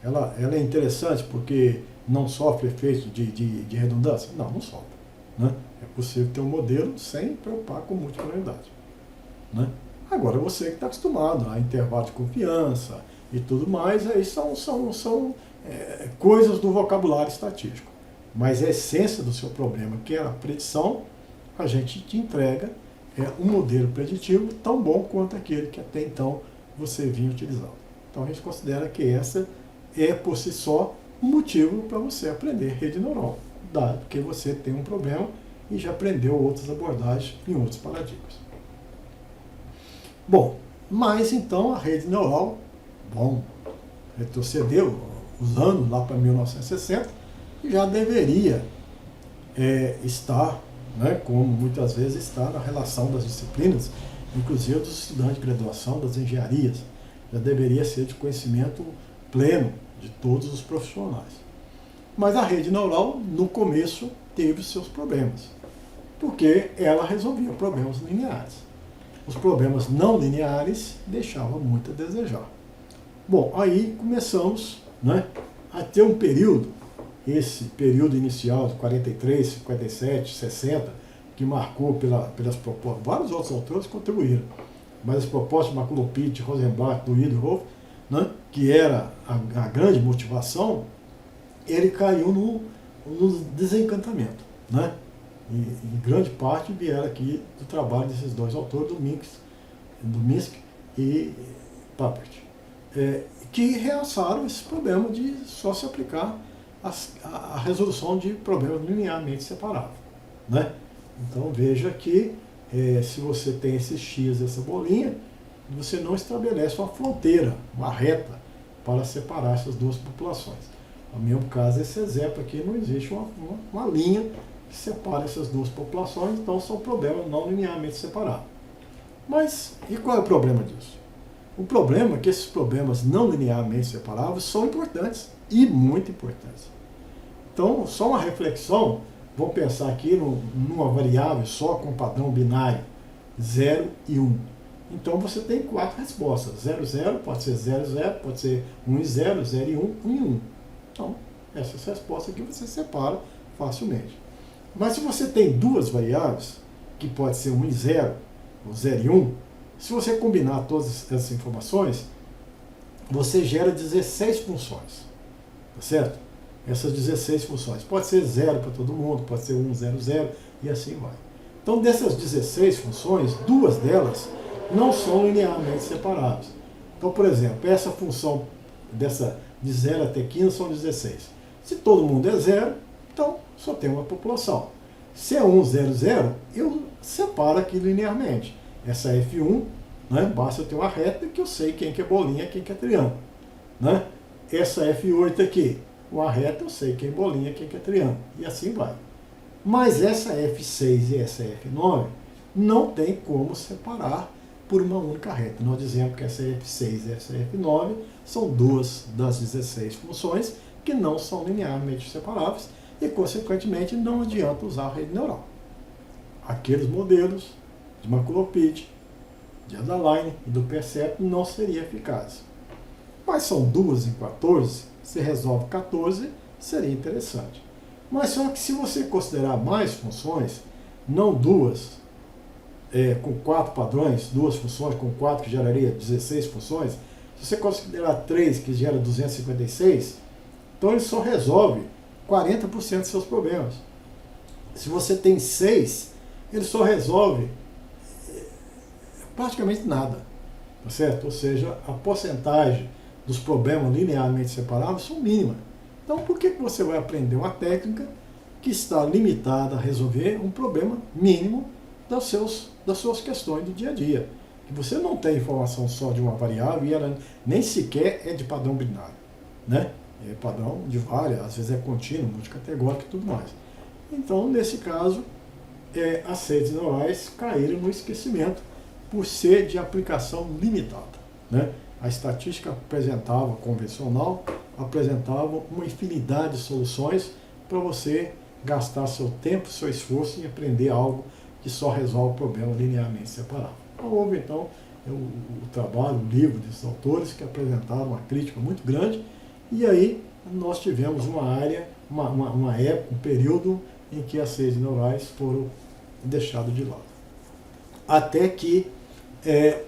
Ela é interessante porque não sofre efeito de redundância? Não sofre. Né? É possível ter um modelo sem preocupar com multicolorialidade. Né? Agora, você que está acostumado a intervalo de confiança e tudo mais, aí são coisas do vocabulário estatístico. Mas a essência do seu problema, que é a predição, a gente te entrega um modelo preditivo tão bom quanto aquele que até então você vinha utilizando. Então a gente considera que essa é por si só um motivo para você aprender rede neural, dado que você tem um problema e já aprendeu outras abordagens em outros paradigmas. Bom, mas então a rede neural, retrocedeu os anos lá para 1960, já deveria estar, né, como muitas vezes está na relação das disciplinas, inclusive dos estudantes de graduação, das engenharias, já deveria ser de conhecimento pleno de todos os profissionais. Mas a rede neural, no começo, teve seus problemas, porque ela resolvia problemas lineares. Os problemas não lineares deixavam muito a desejar. Bom, aí começamos, né, a ter um período, esse período inicial de 43, 57, 60, que marcou pelas propostas, vários outros autores contribuíram, mas as propostas de McLuhan, Rosenblatt, Duhigg, né, que era a grande motivação, ele caiu no desencantamento, né? E em grande parte vieram aqui do trabalho desses dois autores, do Minsky e Papert, que realçaram esse problema de só se aplicar a resolução de problemas linearmente separados, né? Então veja que se você tem esse X, essa bolinha, você não estabelece uma fronteira, uma reta para separar essas duas populações. No meu caso, esse exemplo aqui, não existe uma linha que separa essas duas populações, então são problemas não linearmente separados. Mas, e qual é o problema disso? O problema é que esses problemas não linearmente separados são importantes, e muito importantes. Então, só uma reflexão, vamos pensar aqui numa variável só com padrão binário, 0 e 1. Então você tem 4 respostas, 0, 0, pode ser 0, 0, pode ser 1 e 0, 0 e 1, 1 e 1. Então, essas respostas aqui você separa facilmente. Mas se você tem duas variáveis, que pode ser 1 e 0, ou 0 e 1, se você combinar todas essas informações, você gera 16 funções. Tá certo? Essas 16 funções. Pode ser 0 para todo mundo, pode ser 1, 0, 0, e assim vai. Então, dessas 16 funções, duas delas não são linearmente separáveis. Então, por exemplo, essa função de 0 até 15 são 16. Se todo mundo é 0, então só tem uma população. Se é 1, 0, 0, eu separo aqui linearmente. Essa F1, né, basta eu ter uma reta que eu sei quem que é bolinha e quem que é triângulo. Né? Essa F8 aqui, uma reta eu sei quem é bolinha e quem que é triângulo. E assim vai. Mas essa F6 e essa F9 não tem como separar por uma única reta. Nós dizemos que essa F6 e essa F9 são duas das 16 funções que não são linearmente separáveis e, consequentemente, não adianta usar a rede neural. Aqueles modelos de McLuhan, de Adaline e do Percept não seria eficaz. Mas são 2 em 14, se resolve 14, seria interessante. Mas só que se você considerar mais funções, não duas, com 4 padrões, duas funções com 4 que geraria 16 funções, se você considerar 3 que gera 256, então ele só resolve 40% dos seus problemas. Se você tem 6, ele só resolve praticamente nada, tá certo? Ou seja, a porcentagem dos problemas linearmente separados são mínimas. Então, por que você vai aprender uma técnica que está limitada a resolver um problema mínimo das suas questões do dia a dia? Que você não tem informação só de uma variável e ela nem sequer é de padrão binário, né? É padrão de várias, às vezes é contínuo, multicategórico e tudo mais. Então, nesse caso, as redes neurais caíram no esquecimento por ser de aplicação limitada, né? A estatística convencional apresentava uma infinidade de soluções para você gastar seu tempo, seu esforço em aprender algo que só resolve o problema linearmente separado. Então, houve então o trabalho, o livro desses autores que apresentaram uma crítica muito grande, e aí nós tivemos uma área, uma época, um período em que as redes neurais foram deixadas de lado. Até que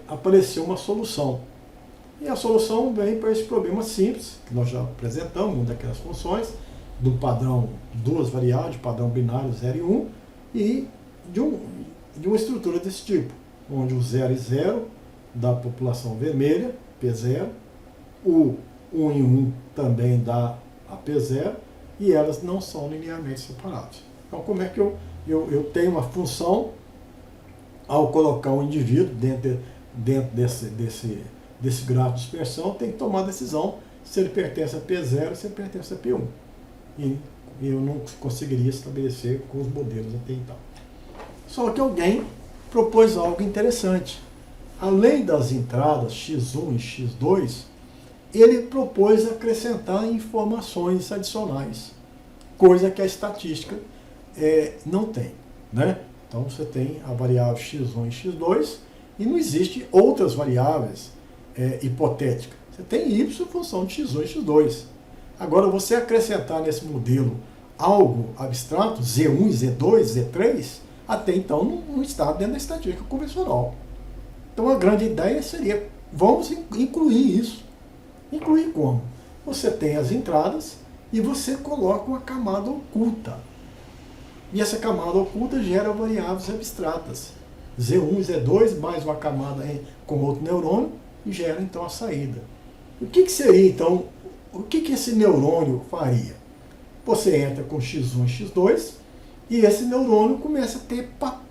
apareceu uma solução. E a solução vem para esse problema simples, que nós já apresentamos, uma daquelas funções, do padrão duas variáveis, padrão binário 0 e 1, e de uma estrutura desse tipo, onde o 0 e 0 dá população vermelha, P0, o 1 e 1 também dá a P0 e elas não são linearmente separadas. Então, como é que eu tenho uma função ao colocar um indivíduo dentro desse gráfico de dispersão, tem que tomar a decisão se ele pertence a P0 ou se ele pertence a P1. E eu não conseguiria estabelecer com os modelos até então. Só que alguém propôs algo interessante. Além das entradas x1 e x2, ele propôs acrescentar informações adicionais, coisa que a estatística não tem, né? Então você tem a variável x1 e x2 e não existe outras variáveis hipotéticas. Você tem y em função de x1 e x2. Agora, você acrescentar nesse modelo algo abstrato, Z1, Z2, Z3, até então não está dentro da estatística convencional. Então a grande ideia seria, vamos incluir isso. Incluir como? Você tem as entradas e você coloca uma camada oculta. E essa camada oculta gera variáveis abstratas. Z1 e Z2 mais uma camada com outro neurônio e gera então a saída. O que seria então, o que esse neurônio faria? Você entra com x1 e x2 e esse neurônio começa a ter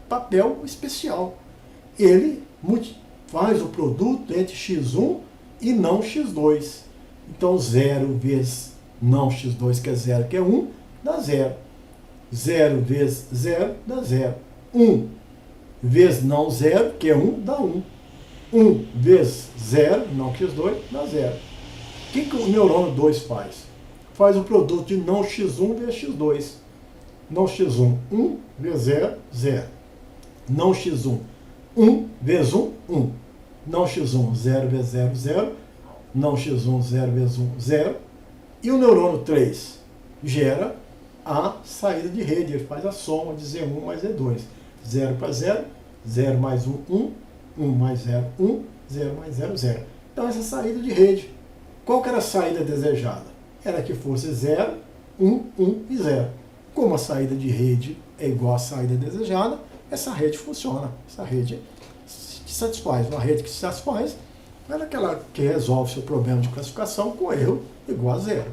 papel especial. Ele faz o produto entre x1 e não x2. Então 0 vezes não x2, que é 0, que é 1, dá 0. 0 vezes 0 dá 0. 1 vezes não 0, que é 1, dá 1. 1 vezes 0, não x2, dá 0. O que o neurônio 2 faz? Faz o produto de não x1 vezes x2. Não x1, 1 vezes 0, 0. Não x1, 1 vezes 1, 1. Não x1, 0 vezes 0, 0. Não x1, 0 vezes 1, 0. E o neurônio 3 gera a saída de rede. Ele faz a soma de Z1 mais Z2. 0 para 0, 0 mais 1, 1. 1 mais 0, 1. 0 mais 0, 0. Então essa saída de rede. Qual que era a saída desejada? Era que fosse 0, 1, 1 e 0. Como a saída de rede é igual à saída desejada, essa rede funciona. Essa rede se satisfaz. Uma rede que se satisfaz é aquela que resolve seu problema de classificação com erro igual a 0.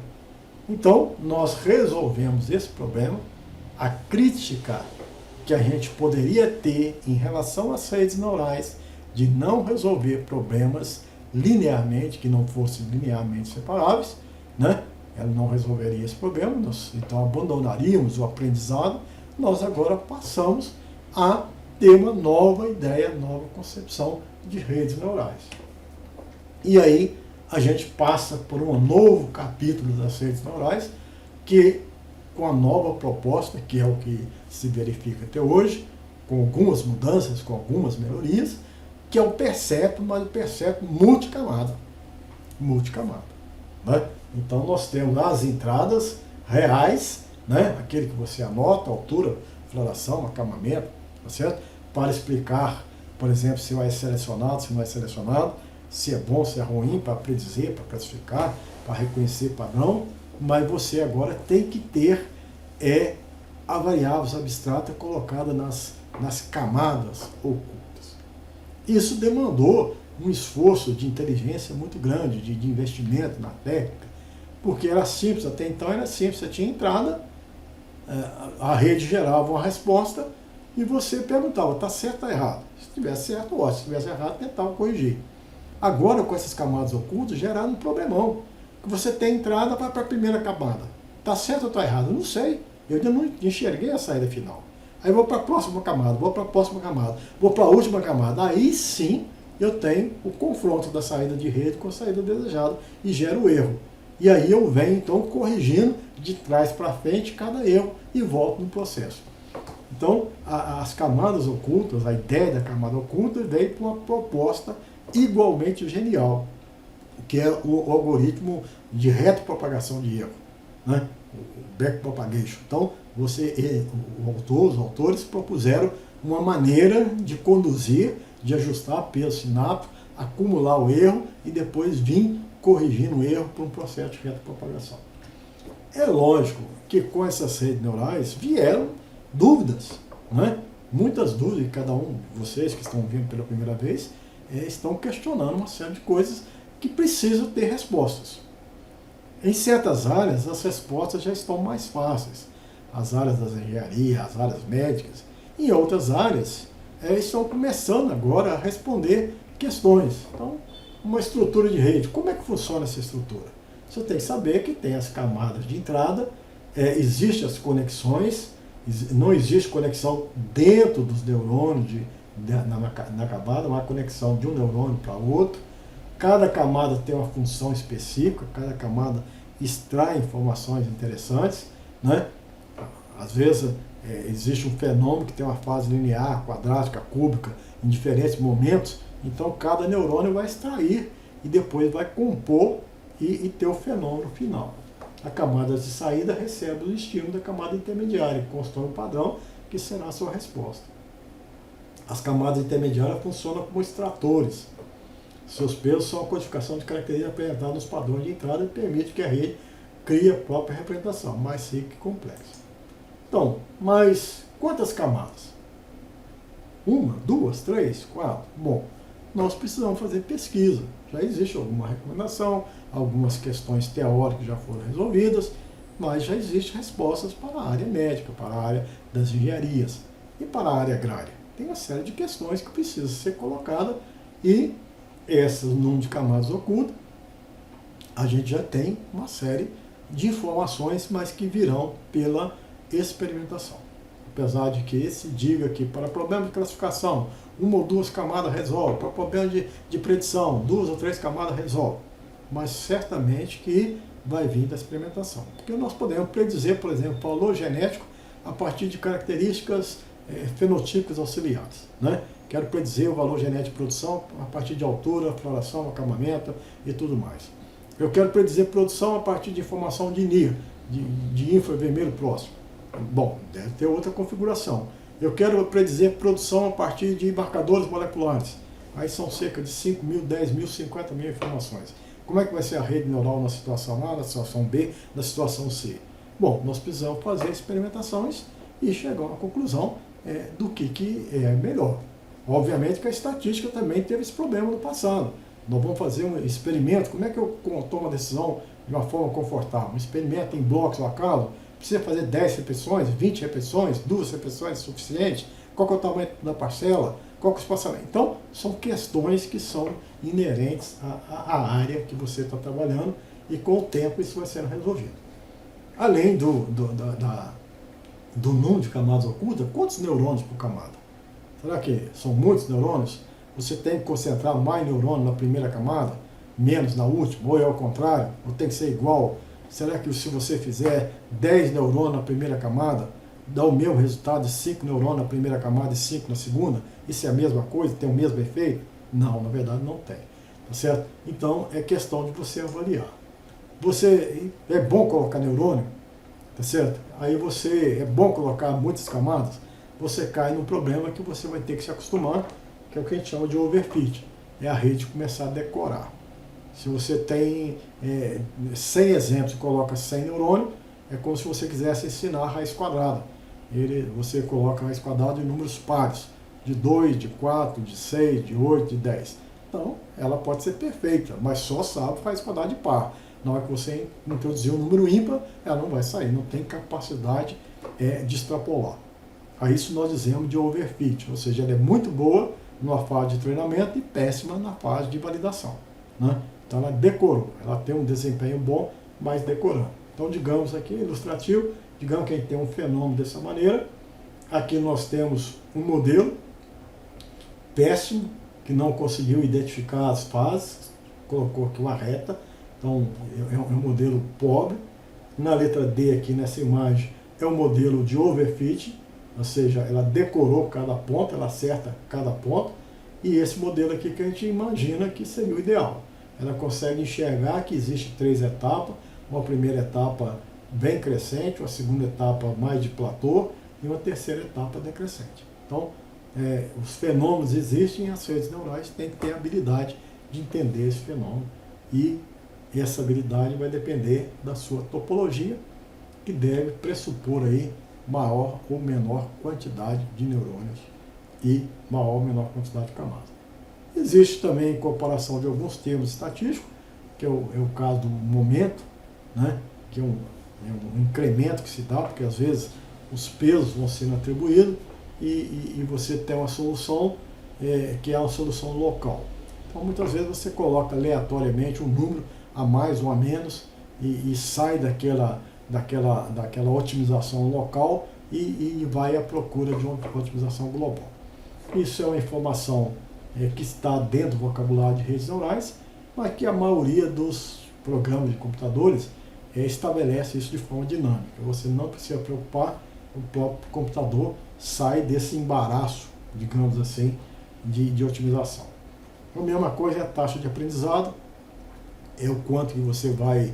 Então, nós resolvemos esse problema. A crítica que a gente poderia ter em relação às redes neurais de não resolver problemas linearmente, que não fossem linearmente separáveis, né? Ela não resolveria esse problema, nós então abandonaríamos o aprendizado. Nós agora passamos a ter uma nova ideia, nova concepção de redes neurais. E aí a gente passa por um novo capítulo das redes neurais, que com a nova proposta, que é o que se verifica até hoje, com algumas mudanças, com algumas melhorias, que é o percepto, mas o percepto multicamada. Multicamada. Né? Então nós temos as entradas reais, né? Aquele que você anota, altura, floração, acamamento, tá certo? Para explicar, por exemplo, se vai ser selecionado, se não é selecionado, se é bom, se é ruim, para predizer, para classificar, para reconhecer padrão, mas você agora tem que ter a variável abstrata colocada nas camadas ocultas. Isso demandou um esforço de inteligência muito grande, de investimento na técnica, porque era simples, até então era simples, você tinha entrada, a rede gerava uma resposta e você perguntava, está certo ou está errado? Se estivesse certo, ótimo, se estivesse errado, tentava corrigir. Agora, com essas camadas ocultas, geraram um problemão, que você tem entrada para a primeira camada. Está certo ou está errado? Não sei, eu ainda não enxerguei a saída final. Aí vou para a próxima camada, vou para a próxima camada, vou para a última camada. Aí sim eu tenho o confronto da saída de rede com a saída desejada e gero o erro. E aí eu venho então corrigindo de trás para frente cada erro e volto no processo. Então as camadas ocultas, a ideia da camada oculta veio para uma proposta igualmente genial, que é o algoritmo de retropropagação de erro, né? O backpropagation. Então os autores propuseram uma maneira de conduzir, de ajustar peso sináptico, acumular o erro e depois vir corrigindo o erro por um processo de retropropagação. É lógico que com essas redes neurais vieram dúvidas, né? Muitas dúvidas, e cada um de vocês que estão vindo pela primeira vez estão questionando uma série de coisas que precisam ter respostas. Em certas áreas, as respostas já estão mais fáceis. As áreas das engenharia, as áreas médicas. Em outras áreas, estão começando agora a responder questões. Então, uma estrutura de rede. Como é que funciona essa estrutura? Você tem que saber que tem as camadas de entrada, existem as conexões, não existe conexão dentro dos neurônios na camada, uma conexão de um neurônio para outro. Cada camada tem uma função específica, cada camada extrai informações interessantes, né? Às vezes existe um fenômeno que tem uma fase linear, quadrática, cúbica, em diferentes momentos, então cada neurônio vai extrair e depois vai compor e ter o fenômeno final. A camada de saída recebe o estímulo da camada intermediária, que constrói um padrão que será a sua resposta. As camadas intermediárias funcionam como extratores. Seus pesos são a codificação de características apresentadas nos padrões de entrada e permite que a rede crie a própria representação, mais rica e complexa. Então, mas quantas camadas? Uma, duas, três, quatro? Bom, nós precisamos fazer pesquisa. Já existe alguma recomendação, algumas questões teóricas já foram resolvidas, mas já existem respostas para a área médica, para a área das engenharias e para a área agrária. Tem uma série de questões que precisam ser colocadas e essas número de camadas ocultas, a gente já tem uma série de informações, mas que virão pela experimentação. Apesar de que se diga que para problema de classificação, uma ou duas camadas resolve, para problema de predição, duas ou três camadas resolve. Mas certamente que vai vir da experimentação. Porque nós podemos predizer, por exemplo, o valor genético a partir de características fenotípicas auxiliares, né? Quero predizer o valor genético de produção a partir de altura, floração, acamamento e tudo mais. Eu quero predizer produção a partir de informação de NIR, de infravermelho próximo. Bom, deve ter outra configuração. Eu quero predizer produção a partir de marcadores moleculares. Aí são cerca de 5 mil, 10 mil, 50 mil informações. Como é que vai ser a rede neural na situação A, na situação B, na situação C? Bom, nós precisamos fazer experimentações e chegar a uma conclusão do que é melhor. Obviamente que a estatística também teve esse problema no passado. Nós vamos fazer um experimento, como é que eu tomo a decisão de uma forma confortável? Um experimento em blocos ao acaso, precisa fazer 10 repetições, 20 repetições, 2 repetições é suficiente? Qual que é o tamanho da parcela? Qual que é o espaçamento? Então, são questões que são inerentes à área que você está trabalhando e com o tempo isso vai sendo resolvido. Além do número de camadas ocultas, quantos neurônios por camada? Será que são muitos neurônios? Você tem que concentrar mais neurônio na primeira camada, menos na última, ou é ao contrário, ou tem que ser igual? Será que se você fizer 10 neurônios na primeira camada, dá o mesmo resultado de 5 neurônios na primeira camada e 5 na segunda? Isso é a mesma coisa? Tem o mesmo efeito? Não, na verdade não tem. Tá certo? Então é questão de você avaliar. É bom colocar neurônio, tá certo? Aí é bom colocar muitas camadas, você cai num problema que você vai ter que se acostumar, que é o que a gente chama de overfit. É a rede começar a decorar. Se você tem 100 exemplos e coloca 100 neurônios, é como se você quisesse ensinar a raiz quadrada. Você coloca a raiz quadrada em números pares, de 2, de 4, de 6, de 8, de 10. Então, ela pode ser perfeita, mas só sabe raiz quadrada de par. Na hora que você introduzir um número ímpar, ela não vai sair, não tem capacidade de extrapolar. A isso nós dizemos de overfit, ou seja, ela é muito boa numa fase de treinamento e péssima na fase de validação, né? Então ela decorou, ela tem um desempenho bom, mas decorando. Então digamos aqui, ilustrativo, digamos que a gente tem um fenômeno dessa maneira, aqui nós temos um modelo péssimo, que não conseguiu identificar as fases, colocou aqui uma reta, então é um modelo pobre. Na letra D aqui nessa imagem é um modelo de overfit, ou seja, ela decorou cada ponto, ela acerta cada ponto, e esse modelo aqui que a gente imagina que seria o ideal. Ela consegue enxergar que existe 3 etapas, uma primeira etapa bem crescente, uma segunda etapa mais de platô e uma terceira etapa decrescente. Então, os fenômenos existem e as redes neurais têm que ter a habilidade de entender esse fenômeno, e essa habilidade vai depender da sua topologia, que deve pressupor aí maior ou menor quantidade de neurônios e maior ou menor quantidade de camadas. Existe também incorporação de alguns termos estatísticos, que é o caso do momento, né? Que é um incremento que se dá, porque às vezes os pesos vão sendo atribuídos e você tem uma solução que é uma solução local. Então muitas vezes você coloca aleatoriamente um número a mais ou a menos e sai daquela otimização local e vai à procura de uma otimização global. Isso é uma informação que está dentro do vocabulário de redes neurais, mas que a maioria dos programas de computadores estabelece isso de forma dinâmica. Você não precisa preocupar, o próprio computador sai desse embaraço, digamos assim, de otimização. A mesma coisa é a taxa de aprendizado, é o quanto que você vai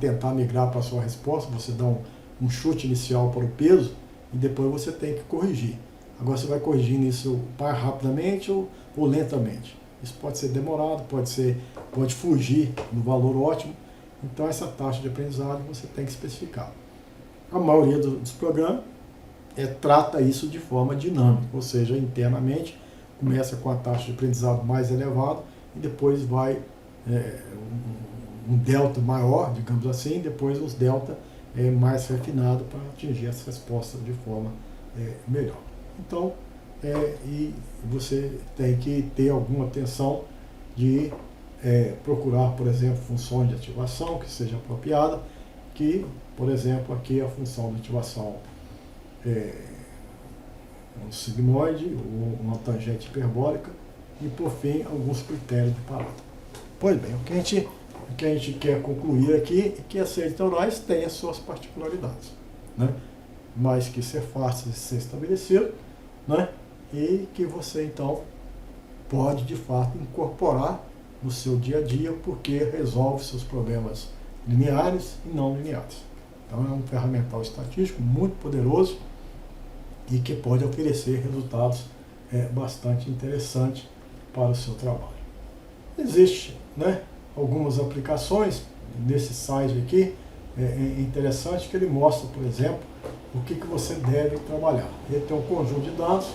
tentar migrar para a sua resposta, você dá um chute inicial para o peso e depois você tem que corrigir. Agora você vai corrigindo isso mais rapidamente ou lentamente. Isso pode ser demorado, pode fugir do valor ótimo. Então essa taxa de aprendizado você tem que especificar. A maioria dos programas trata isso de forma dinâmica, ou seja, internamente começa com a taxa de aprendizado mais elevada e depois vai um delta maior, digamos assim, depois os delta mais refinados para atingir essa resposta de forma melhor. Então, e você tem que ter alguma atenção de procurar, por exemplo, funções de ativação que seja apropriada, que, por exemplo, aqui a função de ativação um sigmoide ou uma tangente hiperbólica e, por fim, alguns critérios de parada. Pois bem, o que a gente quer concluir aqui é que as redes neurais têm as suas particularidades, né? Mas que isso é fácil de ser estabelecido, né? E que você, então, pode, de fato, incorporar no seu dia a dia, porque resolve seus problemas lineares e não lineares. Então, é um ferramental estatístico muito poderoso e que pode oferecer resultados bastante interessantes para o seu trabalho. Existem, né, algumas aplicações nesse site aqui, é interessante que ele mostra, por exemplo, o que você deve trabalhar. Ele tem um conjunto de dados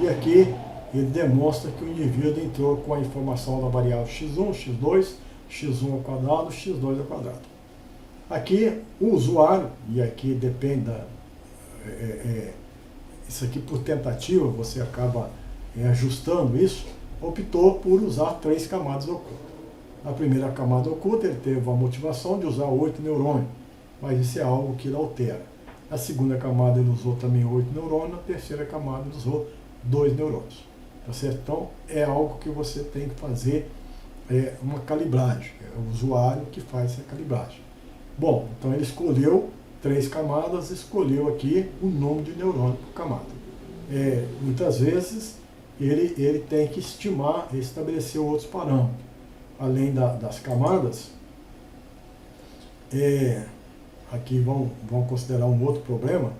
e aqui ele demonstra que o indivíduo entrou com a informação da variável x1, x2, x1 ao quadrado, x2 ao quadrado. Aqui o usuário, e aqui depende isso aqui por tentativa, você acaba ajustando isso, optou por usar 3 camadas ocultas. Na primeira camada oculta ele teve a motivação de usar 8 neurônios, mas isso é algo que ele altera. Na segunda camada ele usou também 8 neurônios, na terceira camada ele usou 2 neurônios. Tá certo? Então é algo que você tem que fazer uma calibragem, é o usuário que faz essa calibragem. Bom, então ele escolheu 3 camadas, escolheu aqui o número de neurônios por camada. Muitas vezes ele tem que estimar e estabelecer outros parâmetros. Além das camadas, aqui vão considerar um outro problema,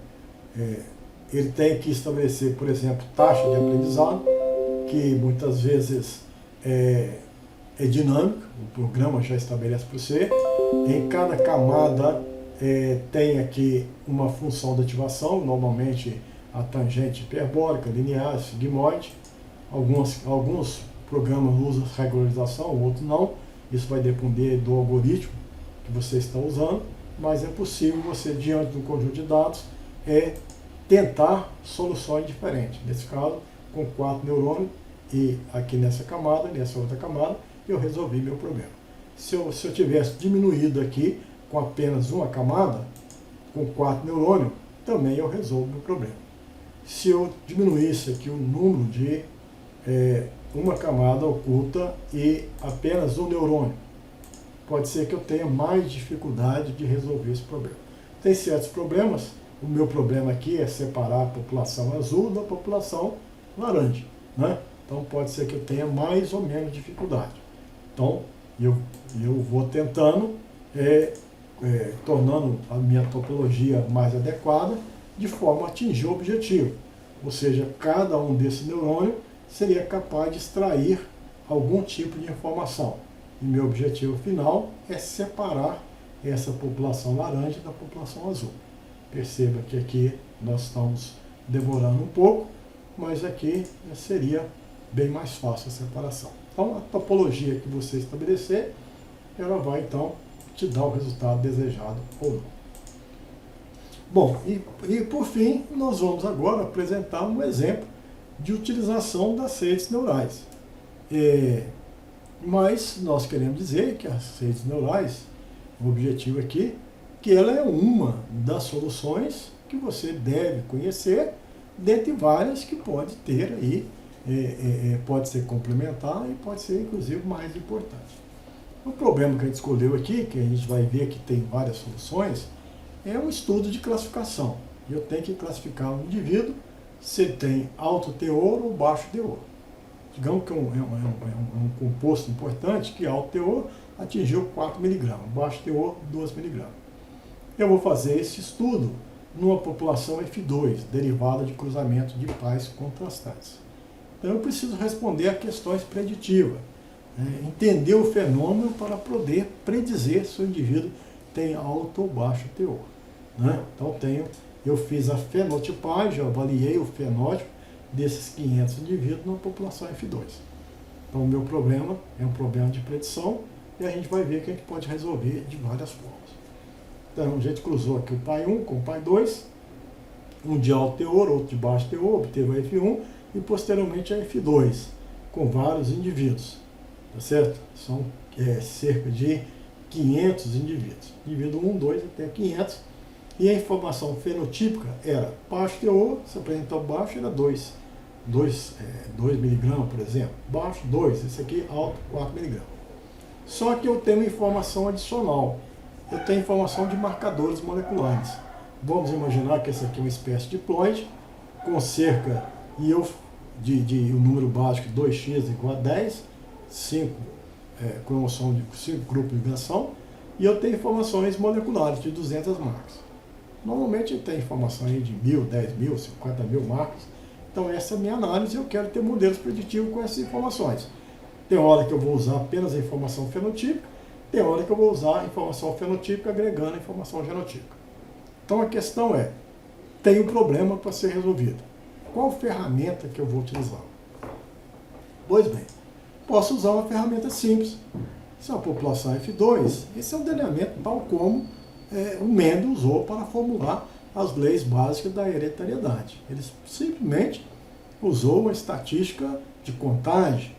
ele tem que estabelecer, por exemplo, taxa de aprendizado, que muitas vezes é dinâmica, o programa já estabelece para você. Em cada camada tem aqui uma função de ativação, normalmente a tangente hiperbólica, linear, sigmoide. Alguns programas usam regularização, outros não. Isso vai depender do algoritmo que você está usando, mas é possível você, diante de um conjunto de dados, tentar soluções diferentes. Nesse caso, com 4 neurônios, e aqui nessa camada, nessa outra camada, eu resolvi meu problema. Se eu tivesse diminuído aqui com apenas uma camada, com 4 neurônios, também eu resolvo meu problema. Se eu diminuísse aqui o número de uma camada oculta e apenas um neurônio, pode ser que eu tenha mais dificuldade de resolver esse problema. Tem certos problemas, o meu problema aqui é separar a população azul da população laranja, né? Então pode ser que eu tenha mais ou menos dificuldade. Então eu vou tentando, tornando a minha topologia mais adequada, de forma a atingir o objetivo. Ou seja, cada um desses neurônios seria capaz de extrair algum tipo de informação. E meu objetivo final é separar essa população laranja da população azul. Perceba que aqui nós estamos demorando um pouco, mas aqui seria bem mais fácil a separação. Então, a topologia que você estabelecer, ela vai então te dá o resultado desejado ou não. Bom, e por fim, nós vamos agora apresentar um exemplo de utilização das redes neurais. Mas nós queremos dizer que as redes neurais, o objetivo aqui, que ela é uma das soluções que você deve conhecer, dentre várias que pode ter aí, pode ser complementar e pode ser inclusive mais importante. O problema que a gente escolheu aqui, que a gente vai ver que tem várias soluções, é um estudo de classificação. Eu tenho que classificar um indivíduo se ele tem alto teor ou baixo teor. Digamos que é um composto importante que alto teor atingiu 4 mg, baixo teor 2 mg. Eu vou fazer esse estudo numa população F2, derivada de cruzamento de pares contrastantes. Então eu preciso responder a questões preditivas, entender o fenômeno para poder predizer se o indivíduo tem alto ou baixo teor. Então eu fiz a fenotipagem, eu avaliei o fenótipo desses 500 indivíduos numa população F2. Então o meu problema é um problema de predição e a gente vai ver que a gente pode resolver de várias formas. Então a gente cruzou aqui o pai 1 com o pai 2, um de alto teor, outro de baixo teor, obteve a F1 e posteriormente a F2, com vários indivíduos, tá certo? São cerca de 500 indivíduos, indivíduo 1, 2 até 500, e a informação fenotípica era baixo teor, se apresentou baixo era 2 mg, por exemplo, baixo 2, esse aqui alto 4 mg. Só que eu tenho informação adicional, eu tenho informação de marcadores moleculares. Vamos imaginar que esse aqui é uma espécie de ploide, com cerca de um número básico 2x igual a 10, 5 cromossomos de 5 grupos de ligação, e eu tenho informações moleculares de 200 marcas. Normalmente a gente tem informação aí de 1.000, 10.000, 50.000 marcas. Então essa é a minha análise e eu quero ter modelos preditivos com essas informações. Tem hora que eu vou usar apenas a informação fenotípica, tem hora que eu vou usar a informação fenotípica agregando a informação genotípica. Então a questão é, tem um problema para ser resolvido. Qual ferramenta que eu vou utilizar? Pois bem, posso usar uma ferramenta simples. Se é uma população F2, esse é um delineamento tal como o Mendel usou para formular as leis básicas da hereditariedade. Ele simplesmente usou uma estatística de contagem,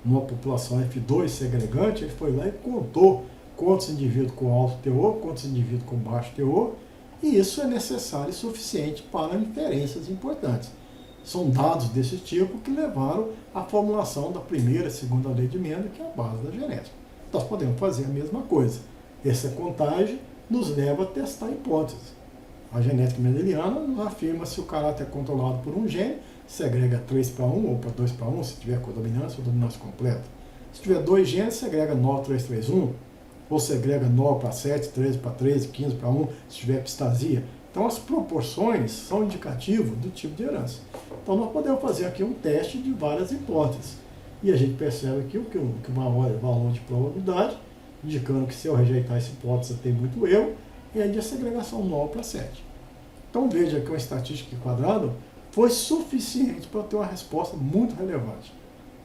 numa população F2 segregante, ele foi lá e contou quantos indivíduos com alto teor, quantos indivíduos com baixo teor, e isso é necessário e suficiente para inferências importantes. São dados desse tipo que levaram à formulação da primeira e segunda lei de Mendel, que é a base da genética. Nós podemos fazer a mesma coisa. Essa contagem nos leva a testar hipóteses. A genética mendeliana nos afirma se o caráter é controlado por um gene, segrega 3:1 ou para 2:1, se tiver codominância ou dominância completa. Se tiver 2 genes, segrega 9:3:3:1, ou segrega 9:7, 13:13, 15:1, se tiver epistasia. Então as proporções são indicativas do tipo de herança. Então nós podemos fazer aqui um teste de várias hipóteses. E a gente percebe aqui que o maior valor de probabilidade, indicando que se eu rejeitar essa hipótese tem muito erro, é de a segregação 9:7. Então veja que uma estatística quadrada foi suficiente para ter uma resposta muito relevante.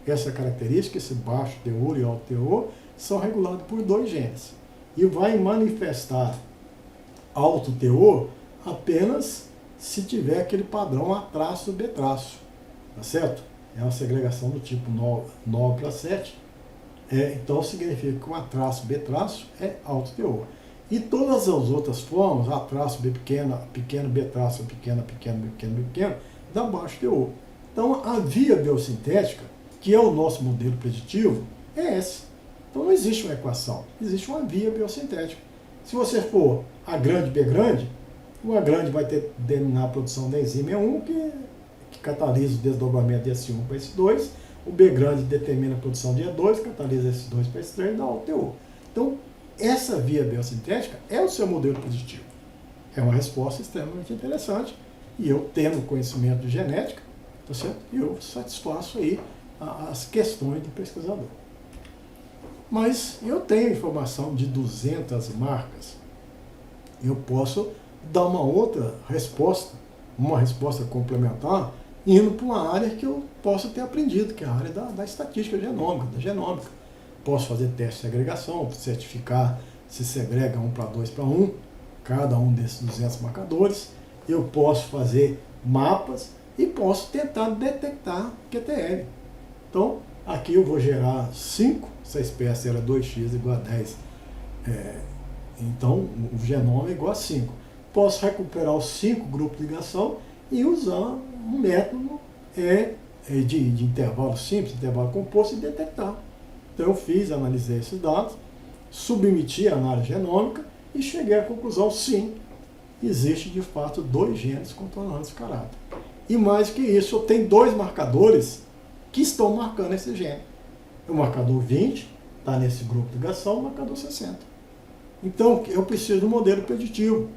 Essa característica, esse baixo teor e alto teor, são regulados por 2 genes. E vai manifestar alto teor apenas se tiver aquele padrão A traço B traço. Tá certo? É uma segregação do tipo 9:7. Então significa que um A traço B traço é alto teor. E todas as outras formas, A traço B pequena, pequeno B traço, pequeno, dá baixo teor. Então a via biosintética, que é o nosso modelo preditivo, é essa. Então não existe uma equação, existe uma via biosintética. Se você for A grande, B grande, o A grande vai determinar a produção da enzima E1, que catalisa o desdobramento de S1 para S2, o B grande determina a produção de E2, catalisa S2 para S3 e dá alto teor. Então, essa via biosintética é o seu modelo preditivo. É uma resposta extremamente interessante e eu, tendo conhecimento de genética, tá certo? Eu satisfaço aí as questões do pesquisador. Mas eu tenho informação de 200 marcas. Eu posso dar uma outra resposta, uma resposta complementar, indo para uma área que eu possa ter aprendido, que é a área da estatística genômica, da genômica. Posso fazer teste de agregação, certificar se segrega 1 para 2 para 1, cada um desses 200 marcadores. Eu posso fazer mapas e posso tentar detectar QTL. Então, aqui eu vou gerar 5, essa espécie era 2x igual a 10, então o genoma é igual a 5. Posso recuperar os 5 grupos de ligação e usar um método de intervalo simples, intervalo composto e detectar. Então eu analisei esses dados, submeti a análise genômica e cheguei à conclusão, sim, existe de fato 2 genes controlando esse caráter. E mais que isso, eu tenho 2 marcadores que estão marcando esse gene. O marcador 20 está nesse grupo de ligação, o marcador 60. Então eu preciso do modelo preditivo.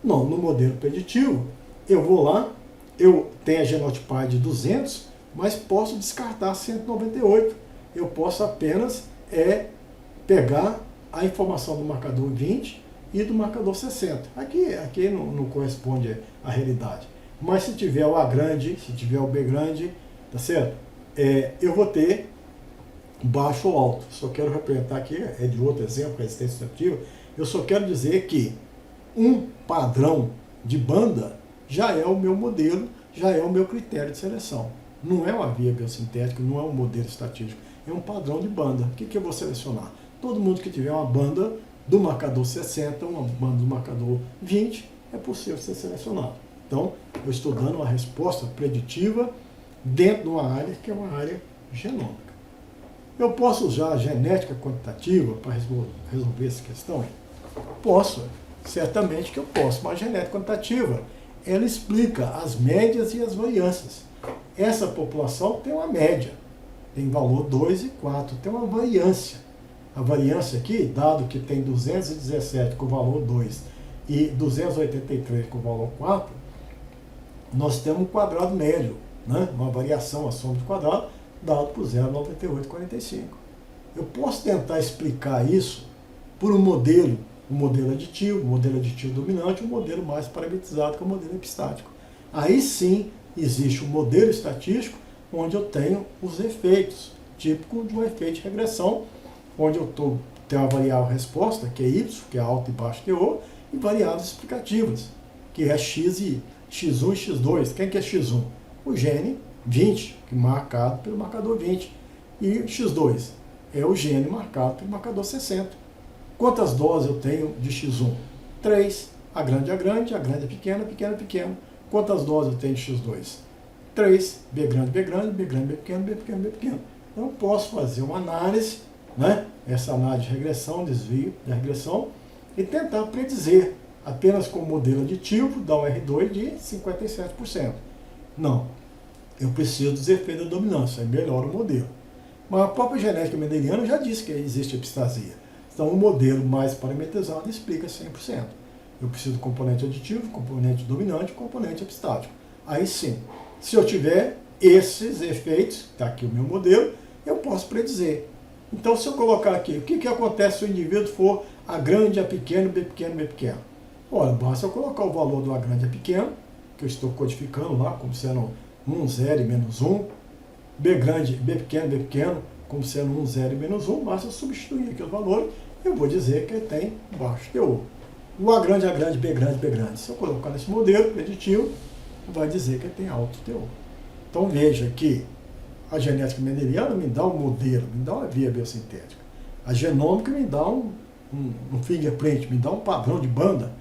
Não, no modelo preditivo, eu vou lá, eu tenho a genotipagem de 200, mas posso descartar 198. Eu posso apenas pegar a informação do marcador 20 e do marcador 60. Aqui não corresponde à realidade. Mas se tiver o A grande, se tiver o B grande, tá certo? Eu vou ter baixo ou alto. Só quero representar aqui, de outro exemplo, resistência subtrativa. Eu só quero dizer que um padrão de banda já é o meu modelo, já é o meu critério de seleção. Não é uma via biosintética, não é um modelo estatístico, é um padrão de banda. O que eu vou selecionar? Todo mundo que tiver uma banda do marcador 60, uma banda do marcador 20, é possível ser selecionado. Então, eu estou dando uma resposta preditiva dentro de uma área que é uma área genômica. Eu posso usar a genética quantitativa para resolver essa questão? Posso, certamente que eu posso, mas a genética quantitativa, ela explica as médias e as variâncias. Essa população tem uma média, tem valor 2 e 4, tem uma variância. A variância aqui, dado que tem 217 com valor 2 e 283 com valor 4, nós temos um quadrado médio, né? Uma variação, a soma de quadrado, dado por 0,9845. Eu posso tentar explicar isso por um modelo aditivo, um modelo aditivo dominante, um modelo mais parametrizado, que é o modelo epistático. Aí sim, existe um modelo estatístico onde eu tenho os efeitos, típico de um efeito de regressão, onde eu tenho a variável resposta, que é Y, que é alto e baixo teor, e variáveis explicativas, que é X e X1 e X2. Quem que é X1? O gene 20, que é marcado pelo marcador 20. E X2 é o gene marcado pelo marcador 60. Quantas doses eu tenho de X1? 3. A grande é grande, a grande é pequena, pequena é pequeno. Quantas doses eu tenho de X2? 3. B grande, B grande, B grande, B pequeno, B pequeno, B pequeno. Então eu posso fazer uma análise, né? Essa análise de regressão, desvio da regressão, e tentar predizer apenas com o modelo aditivo, dá um R2 de 57%. Não, eu preciso dos efeitos da dominância, aí melhora o modelo. Mas a própria genética mendeliana já disse que existe epistasia. Então o modelo mais parametrizado explica 100%. Eu preciso do componente aditivo, componente dominante, componente epistático. Aí sim, se eu tiver esses efeitos, está aqui o meu modelo, eu posso predizer. Então se eu colocar aqui, o que acontece se o indivíduo for A grande, A pequeno, B pequeno, B pequeno? Ora, basta eu colocar o valor do A grande, A pequeno, que eu estou codificando lá, como sendo 1, 0 e menos 1, B grande, B pequeno, como sendo 1, 0 e menos 1, basta eu substituir aqui os valores, eu vou dizer que ele tem baixo teor. O A grande, B grande, B grande. Se eu colocar nesse modelo preditivo, vai dizer que ele tem alto teor. Então veja que a genética mendeliana me dá um modelo, me dá uma via biosintética. A genômica me dá um fingerprint, me dá um padrão de banda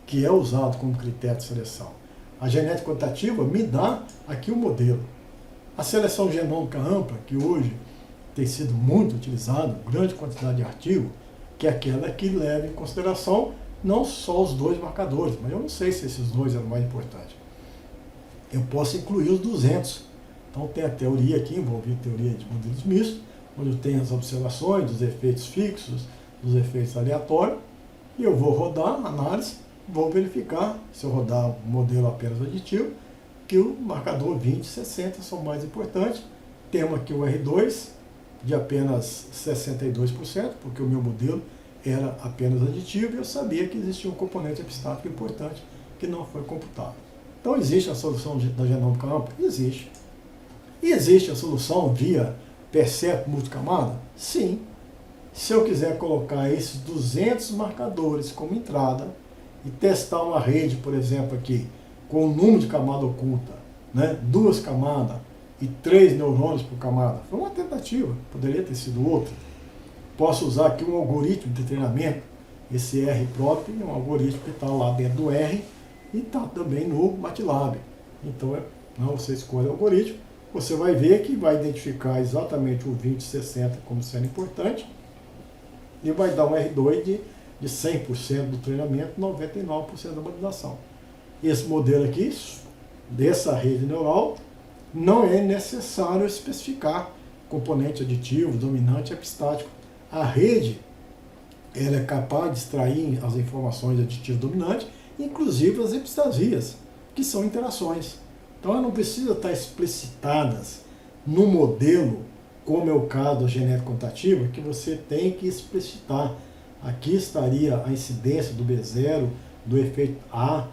que é usado como critério de seleção. A genética quantitativa me dá aqui o modelo. A seleção genômica ampla, que hoje tem sido muito utilizada, grande quantidade de artigos, que é aquela que leva em consideração não só os 2 marcadores, mas eu não sei se esses 2 eram mais importantes. Eu posso incluir os 200. Então tem a teoria aqui, envolvida teoria de modelos mistos, onde eu tenho as observações dos efeitos fixos, dos efeitos aleatórios, e eu vou rodar a análise, vou verificar, se eu rodar o modelo apenas aditivo, que o marcador 20 e 60 são mais importantes. Temos aqui o R2 de apenas 62%, porque o meu modelo era apenas aditivo e eu sabia que existia um componente epistático importante que não foi computado. Então existe a solução da genômica ampla? Existe. E existe a solução via percepto multicamada? Sim. Se eu quiser colocar esses 200 marcadores como entrada e testar uma rede, por exemplo, aqui, com o número de camada oculta, né, 2 camadas e 3 neurônios por camada, foi uma tentativa, poderia ter sido outra. Posso usar aqui um algoritmo de treinamento, esse rprop é um algoritmo que está lá dentro do R e está também no MATLAB. Então, você escolhe o algoritmo, você vai ver que vai identificar exatamente o 2060 como sendo importante e vai dar um R2 de 100% do treinamento, 99% da validação. Esse modelo aqui, dessa rede neural, não é necessário especificar componente aditivo, dominante, epistático. A rede, ela é capaz de extrair as informações aditivo dominante, inclusive as epistasias, que são interações. Então, elas não precisam estar explicitadas no modelo, como é o caso da genética quantitativa, que você tem que explicitar. Aqui estaria a incidência do B0, do efeito A,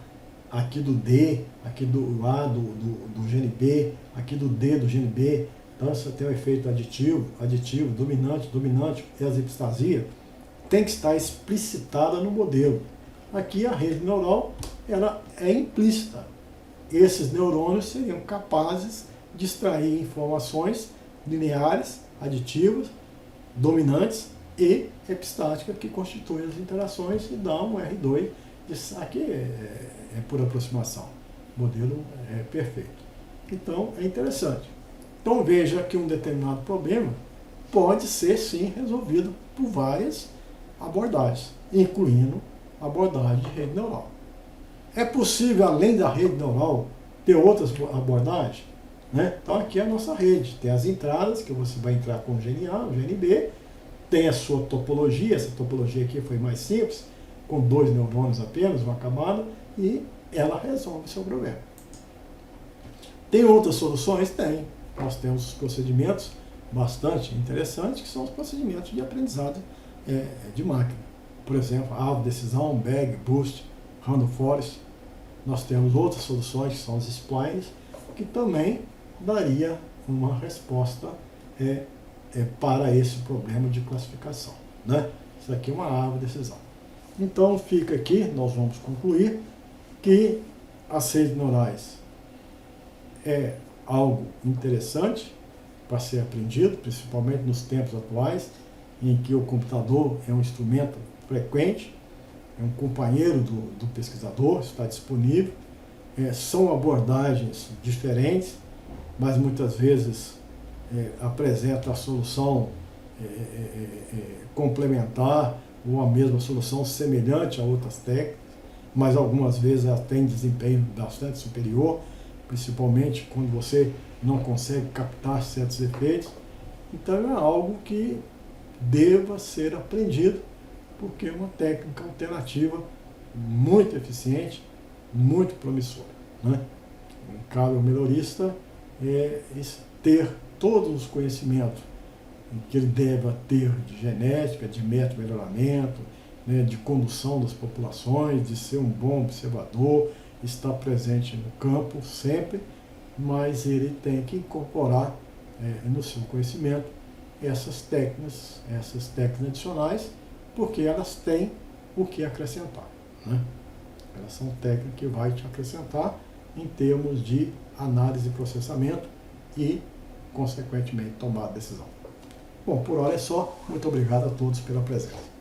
aqui do D, aqui do A do gene B, aqui do D do gene B. Então, você tem o efeito aditivo, dominante e as epistasias, tem que estar explicitada no modelo. Aqui a rede neural, ela é implícita. Esses neurônios seriam capazes de extrair informações lineares, aditivas, dominantes e epistáticas que constituem as interações e dão um R2. Aqui é por aproximação. O modelo é perfeito. Então, é interessante. Então, veja que um determinado problema pode ser, sim, resolvido por várias abordagens, incluindo a abordagem de rede neural. É possível, além da rede neural, ter outras abordagens? Né? Então, aqui é a nossa rede. Tem as entradas, que você vai entrar com o gene A, o gene B, tem a sua topologia, essa topologia aqui foi mais simples, com 2 neurônios apenas, uma camada, e ela resolve o seu problema. Tem outras soluções? Tem. Nós temos procedimentos bastante interessantes, que são os procedimentos de aprendizado de máquina. Por exemplo, árvore de decisão, bag, boost, random forest. Nós temos outras soluções, que são os splines, que também daria uma resposta para esse problema de classificação. Né? Isso aqui é uma árvore de decisão. Então, fica aqui, nós vamos concluir que as redes neurais é algo interessante para ser aprendido, principalmente nos tempos atuais, em que o computador é um instrumento frequente, é um companheiro do pesquisador, está disponível. São abordagens diferentes, mas muitas vezes apresenta a solução complementar ou a mesma solução semelhante a outras técnicas, mas algumas vezes ela tem desempenho bastante superior, principalmente quando você não consegue captar certos efeitos. Então é algo que deva ser aprendido, porque é uma técnica alternativa muito eficiente, muito promissora. Né? Cabe ao melhorista ter todos os conhecimentos que ele deva ter de genética, de método de melhoramento, né, de condução das populações, de ser um bom observador, estar presente no campo sempre, mas ele tem que incorporar no seu conhecimento essas técnicas adicionais, porque elas têm o que acrescentar. Né? Elas são técnicas que vão te acrescentar em termos de análise e processamento e, consequentemente, tomar a decisão. Bom, por hora é só. Muito obrigado a todos pela presença.